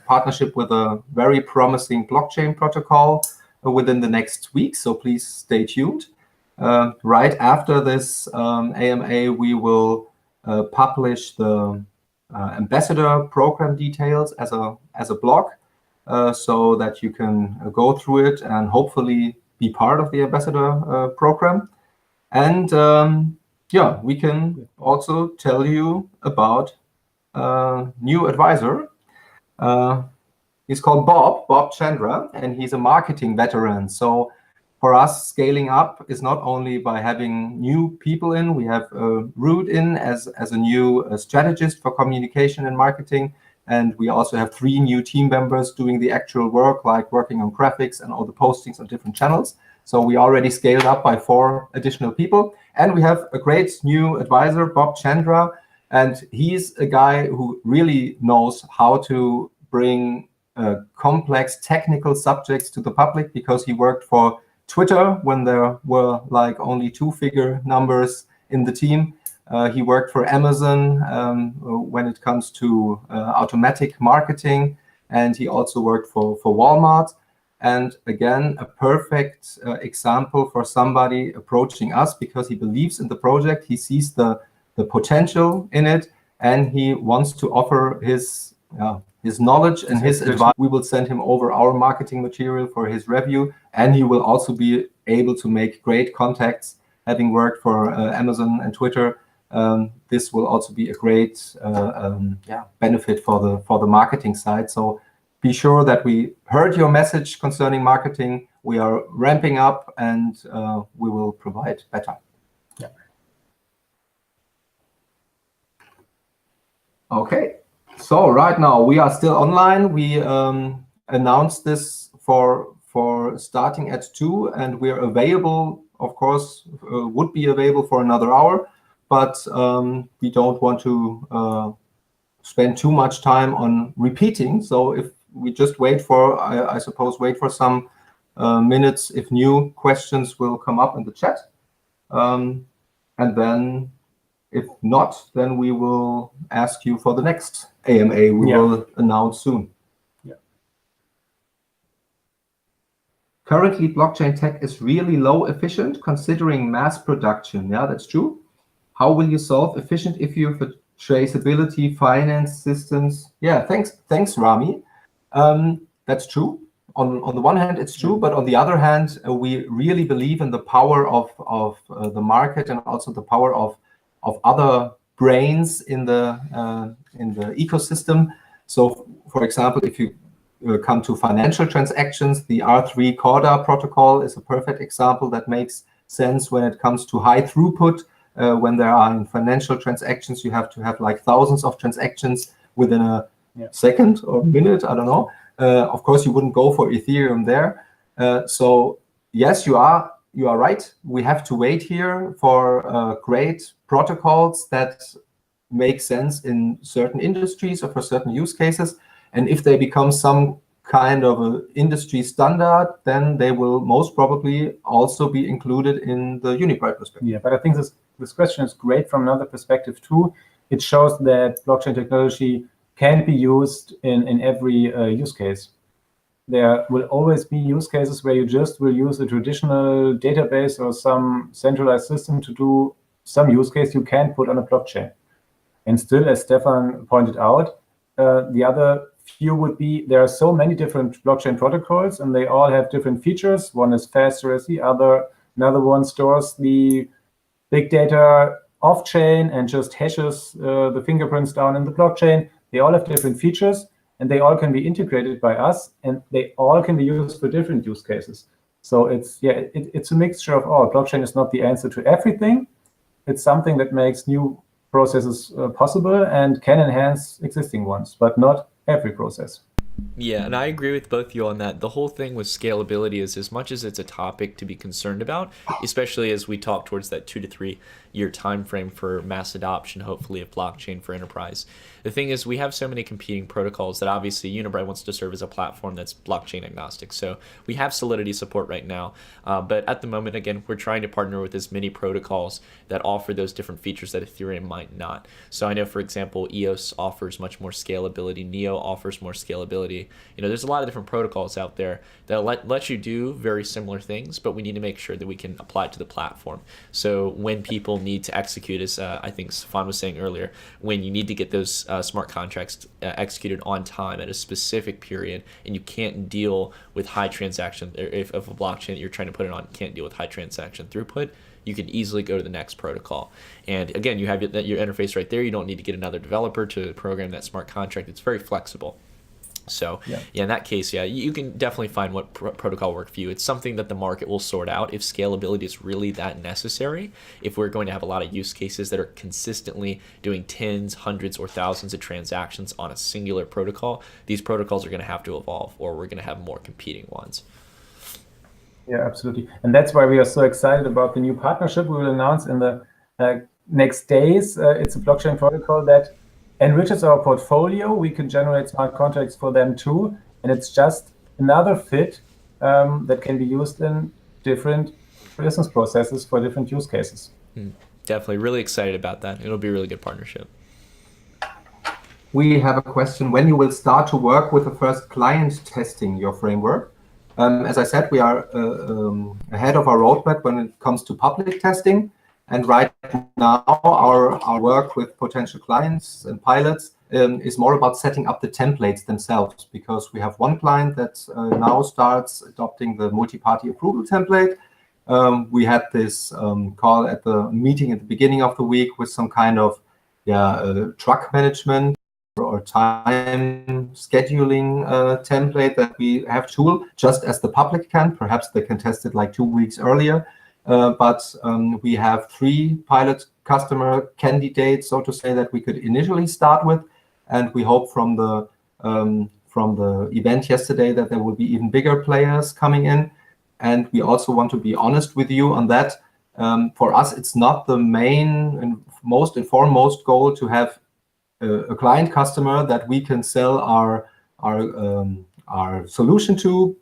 partnership with a very promising blockchain protocol within the next week. So please stay tuned. Right after this AMA, we will publish the ambassador program details as a blog, so that you can go through it and hopefully be part of the ambassador program. And yeah, we can also tell you about a new advisor. He's called Bob Chandra, and he's a marketing veteran. So for us, scaling up is not only by having new people in. We have Ruud in as a new strategist for communication and marketing. And we also have 3 new team members doing the actual work, like working on graphics and all the postings on different channels. So we already scaled up by 4 additional people. And we have a great new advisor, Bob Chandra. And he's a guy who really knows how to bring complex technical subjects to the public, because he worked for Twitter when there were like only 2-figure numbers in the team. He worked for Amazon when it comes to automatic marketing, and he also worked for Walmart. And again, a perfect example for somebody approaching us because he believes in the project, he sees the potential in it, and he wants to offer his knowledge and his advice. We will send him over our marketing material for his review, and he will also be able to make great contacts, having worked for Amazon and Twitter. This will also be a great benefit for the marketing side. So be sure that we heard your message concerning marketing. We are ramping up, and we will provide better. Yeah. Okay. So right now we are still online. We announced this for starting at 2, and we're available, of course, would be available for another hour, but we don't want to spend too much time on repeating. So if we just wait for, I suppose, wait for some minutes if new questions will come up in the chat. And then if not, then we will ask you for the next AMA we will announce soon. Yeah. Currently, blockchain tech is really low efficient considering mass production. Yeah, that's true. How will you solve efficient if you have traceability, finance systems? Yeah, thanks, Rami. That's true. On the one hand, it's true, but on the other hand, we really believe in the power of the market and also the power of other brains in the ecosystem. So, for example, if you come to financial transactions, the R3 Corda protocol is a perfect example that makes sense when it comes to high throughput. When there are financial transactions, you have to have like thousands of transactions within a second or minute. I don't know. Of course, you wouldn't go for Ethereum there. So yes, you are right. We have to wait here for great protocols that make sense in certain industries or for certain use cases. And if they become some kind of an industry standard, then they will most probably also be included in the Unibright perspective. Yeah, but I think this question is great from another perspective too. It shows that blockchain technology can be used in every use case. There will always be use cases where you just will use a traditional database or some centralized system to do some use case you can put on a blockchain. And still, as Stefan pointed out, the other few would be, there are so many different blockchain protocols and they all have different features. One is faster as the other. Another one stores the big data off-chain and just hashes the fingerprints down in the blockchain. They all have different features and they all can be integrated by us and they all can be used for different use cases. So it's a mixture of all. Blockchain is not the answer to everything, it's something that makes new processes possible and can enhance existing ones, but not every process. Yeah, and I agree with both you on that. The whole thing with scalability is, as much as it's a topic to be concerned about, especially as we talk towards that 2 to 3 year time frame for mass adoption, hopefully, of blockchain for enterprise. The thing is, we have so many competing protocols that obviously Unibright wants to serve as a platform that's blockchain agnostic. So we have Solidity support right now, but at the moment, again, we're trying to partner with as many protocols that offer those different features that Ethereum might not. So I know, for example, EOS offers much more scalability. Neo offers more scalability. There's a lot of different protocols out there that let you do very similar things, but we need to make sure that we can apply it to the platform. So when people need to execute, as I think Stefan was saying earlier, when you need to get those smart contracts executed on time at a specific period, and you can't deal with high transaction, if a blockchain that you're trying to put it on can't deal with high transaction throughput, you can easily go to the next protocol. And again, you have your interface right there. You don't need to get another developer to program that smart contract. It's very flexible. So yeah, in that case, you can definitely find what protocol works for you. It's something that the market will sort out if scalability is really that necessary. If we're going to have a lot of use cases that are consistently doing tens, hundreds, or thousands of transactions on a singular protocol, these protocols are going to have to evolve, or we're going to have more competing ones. Yeah, absolutely. And that's why we are so excited about the new partnership we will announce in the next days. It's a blockchain protocol that enriches our portfolio. We can generate smart contracts for them too. And it's just another fit that can be used in different business processes for different use cases. Definitely really excited about that. It'll be a really good partnership. We have a question: when you will start to work with the first client testing your framework? As I said, we are ahead of our roadmap when it comes to public testing. And right now, our work with potential clients and pilots is more about setting up the templates themselves, because we have one client that now starts adopting the multi-party approval template. We had this call at the meeting at the beginning of the week with some kind of truck management or time scheduling template that we have tool, just as the public can. Perhaps they can test it like 2 weeks earlier. But we have 3 pilot customer candidates, so to say, that we could initially start with, and we hope from the event yesterday that there will be even bigger players coming in. And we also want to be honest with you on that. For us, it's not the main and most and foremost goal to have a client customer that we can sell our solution to,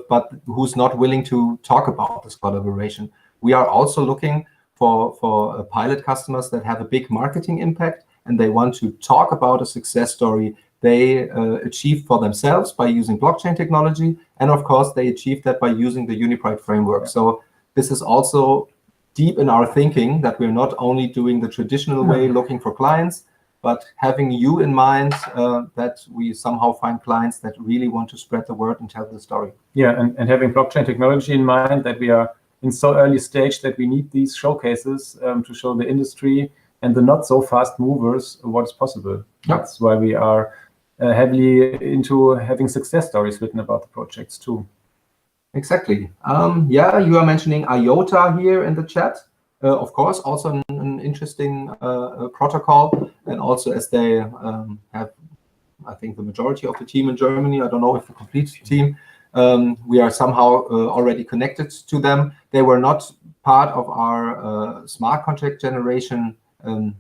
but who's not willing to talk about this collaboration. We are also looking for pilot customers that have a big marketing impact, and they want to talk about a success story they achieved for themselves by using blockchain technology. And of course, they achieved that by using the Unibright framework. So this is also deep in our thinking, that we're not only doing the traditional way, looking for clients, but having you in mind, that we somehow find clients that really want to spread the word and tell the story. Yeah, and having blockchain technology in mind, that we are in so early stage that we need these showcases to show the industry and the not so fast movers what is possible. Yeah. That's why we are heavily into having success stories written about the projects too. Exactly. You are mentioning IOTA here in the chat. Of course, also an interesting protocol, and also as they have, I think, the majority of the team in Germany, I don't know if the complete team, we are somehow already connected to them. They were not part of our smart contract generation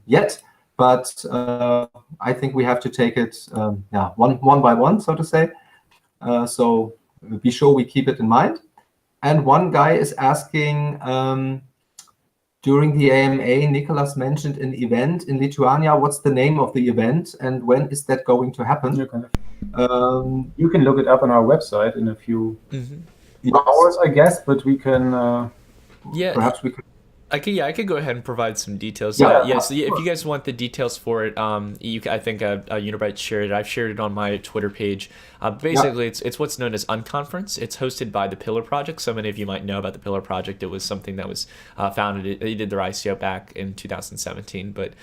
yet, but I think we have to take it one by one, so to say. So be sure we keep it in mind. And one guy is asking, during the AMA, Nicholas mentioned an event in Lithuania. What's the name of the event, and when is that going to happen? You can look it up on our website in a few hours, I guess, but we can... perhaps we could... I could go ahead and provide some details. So if you guys want the details for it, I think Unibright shared it. I've shared it on my Twitter page. Basically, it's what's known as Unconference. It's hosted by the Pillar Project. So many of you might know about the Pillar Project. It was something that was founded. They did their ICO back in 2017, but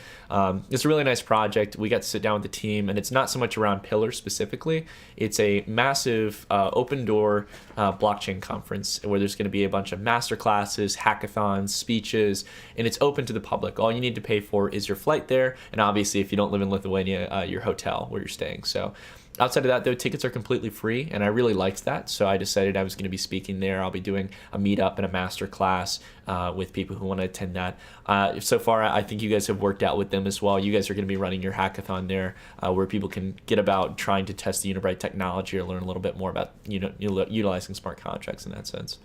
it's a really nice project. We got to sit down with the team, and it's not so much around Pillar specifically. It's a massive open door blockchain conference where there's going to be a bunch of master classes, hackathons, speeches, courses, and it's open to the public. All you need to pay for is your flight there, and obviously if you don't live in Lithuania, your hotel where you're staying. So outside of that, though, tickets are completely free, and I really liked that. So I decided I was going to be speaking there. I'll be doing a meetup and a master class with people who want to attend that. So far, I think you guys have worked out with them as well. You guys are going to be running your hackathon there, where people can get about trying to test the Unibright technology or learn a little bit more about utilizing smart contracts in that sense.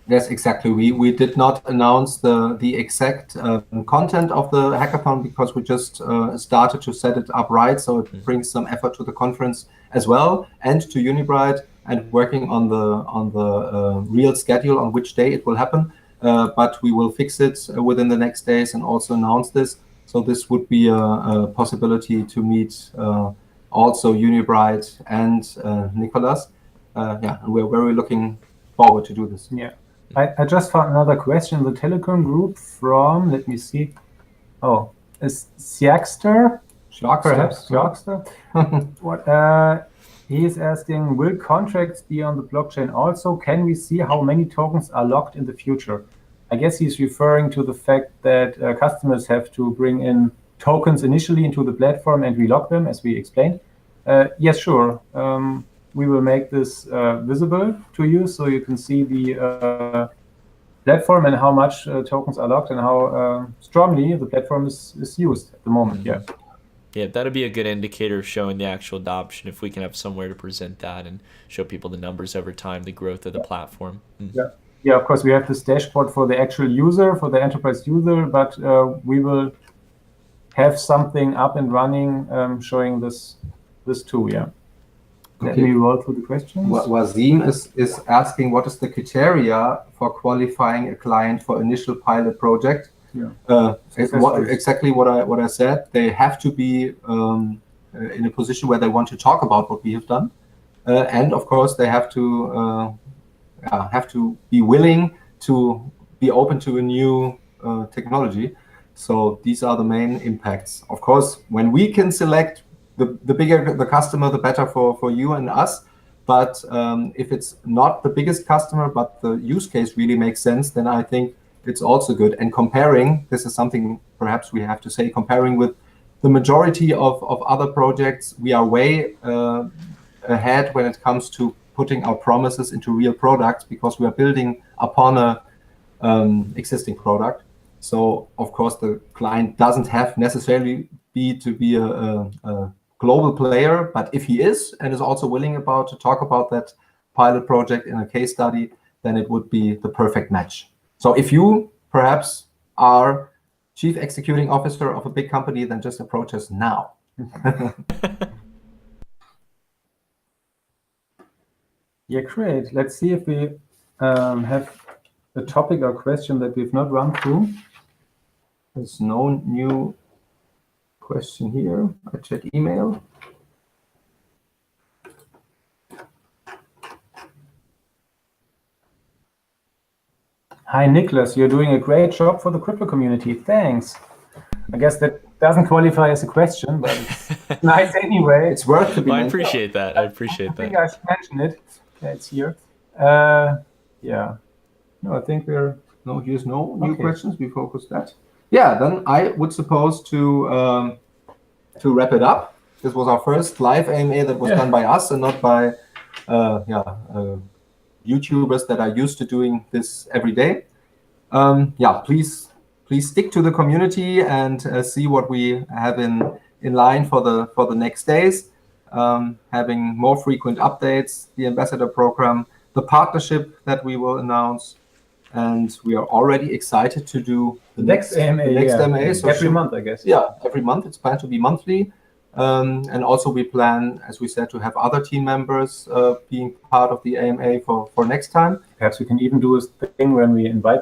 Yes, exactly. We did not announce the exact content of the hackathon because we just started to set it up right, so it brings some effort to the conference as well and to Unibright, and working on the real schedule on which day it will happen. But we will fix it within the next days and also announce this. So this would be a possibility to meet also Unibright and Nicholas. And we're very looking forward to do this. Yeah. I just found another question in the Telegram group from, let me see. Oh, is Siakster? Perhaps Siakster. What? He is asking, will contracts be on the blockchain also? Can we see how many tokens are locked in the future? I guess he's referring to the fact that customers have to bring in tokens initially into the platform and we lock them, as we explained. Yes, sure. We will make this visible to you so you can see the platform and how much tokens are locked and how strongly the platform is used at the moment. Mm-hmm. Yeah, that'd be a good indicator of showing the actual adoption if we can have somewhere to present that and show people the numbers over time, the growth of the platform. Yeah, of course, we have this dashboard for the actual user, for the enterprise user, but we will have something up and running showing this too, yeah. Let me roll through the questions. Wasim is asking, what is the criteria for qualifying a client for initial pilot project? Yeah. Exactly what I said. They have to be in a position where they want to talk about what we have done, and of course they have to be willing to be open to a new technology. So these are the main impacts. Of course, when we can select, the bigger the customer, the better for you and us. But if it's not the biggest customer, but the use case really makes sense, then I think it's also good. And comparing, this is something perhaps we have to say, comparing with the majority of other projects, we are way ahead when it comes to putting our promises into real products, because we are building upon a existing product. So of course the client doesn't have necessarily to be a global player, but if he is and is also willing to talk about that pilot project in a case study, then it would be the perfect match. So if you perhaps are chief executing officer of a big company, then just approach us now. Yeah, great. Let's see if we have a topic or question that we've not run through. There's no new question here. I check email. Hi, Nicholas. You're doing a great job for the crypto community. Thanks. I guess that doesn't qualify as a question, but it's nice anyway. It's worth to be mentioned. I appreciate that. I think I should mention it. Yeah, it's here. Yeah. No, I think we're... No, here's no new questions. We focused that. Yeah, then I would suppose to wrap it up. This was our first live AMA that was done by us and not by YouTubers that are used to doing this every day. Please stick to the community and see what we have in line for the next days. Having more frequent updates, the ambassador program, the partnership that we will announce. And we are already excited to do the next AMA. So every month, I guess. Yeah, every month. It's planned to be monthly. And also we plan, as we said, to have other team members being part of the AMA for next time. Perhaps we can even do a thing when we invite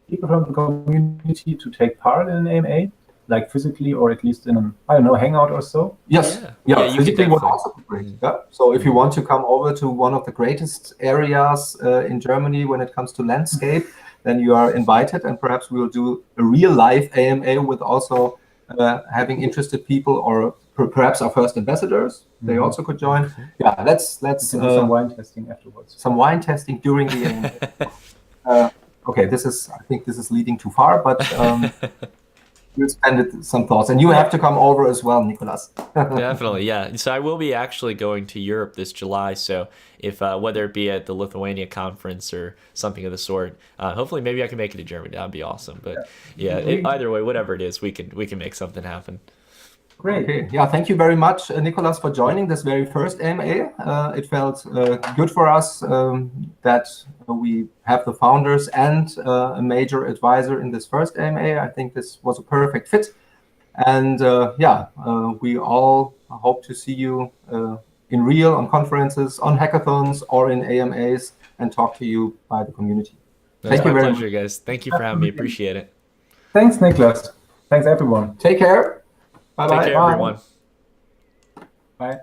people from the community to take part in an AMA, like physically or at least in an, hangout or so. Yes. Yeah, physically would also be great. Yeah. So if you want to come over to one of the greatest areas in Germany when it comes to landscape, then you are invited, and perhaps we will do a real live AMA with also having interested people, or perhaps our first ambassadors. They also could join. Yeah, let's do some wine testing afterwards. Some wine testing during the AMA. okay, I think this is leading too far, but we'll spend some thoughts. And you have to come over as well, Nicolas. Definitely, yeah. So I will be actually going to Europe this July. So if whether it be at the Lithuania conference or something of the sort, hopefully maybe I can make it to Germany. That'd be awesome. But either way, whatever it is, we can make something happen. Great. Okay. Yeah, thank you very much, Nicolas, for joining this very first AMA. It felt good for us that we have the founders and a major advisor in this first AMA. I think this was a perfect fit. And we all hope to see you in real, on conferences, on hackathons, or in AMAs, and talk to you by the community. Thank you very much, guys. Thank you for having me. Appreciate it. Thanks, Nicolas. Thanks, everyone. Take care. Bye-bye. Take care, everyone. Bye.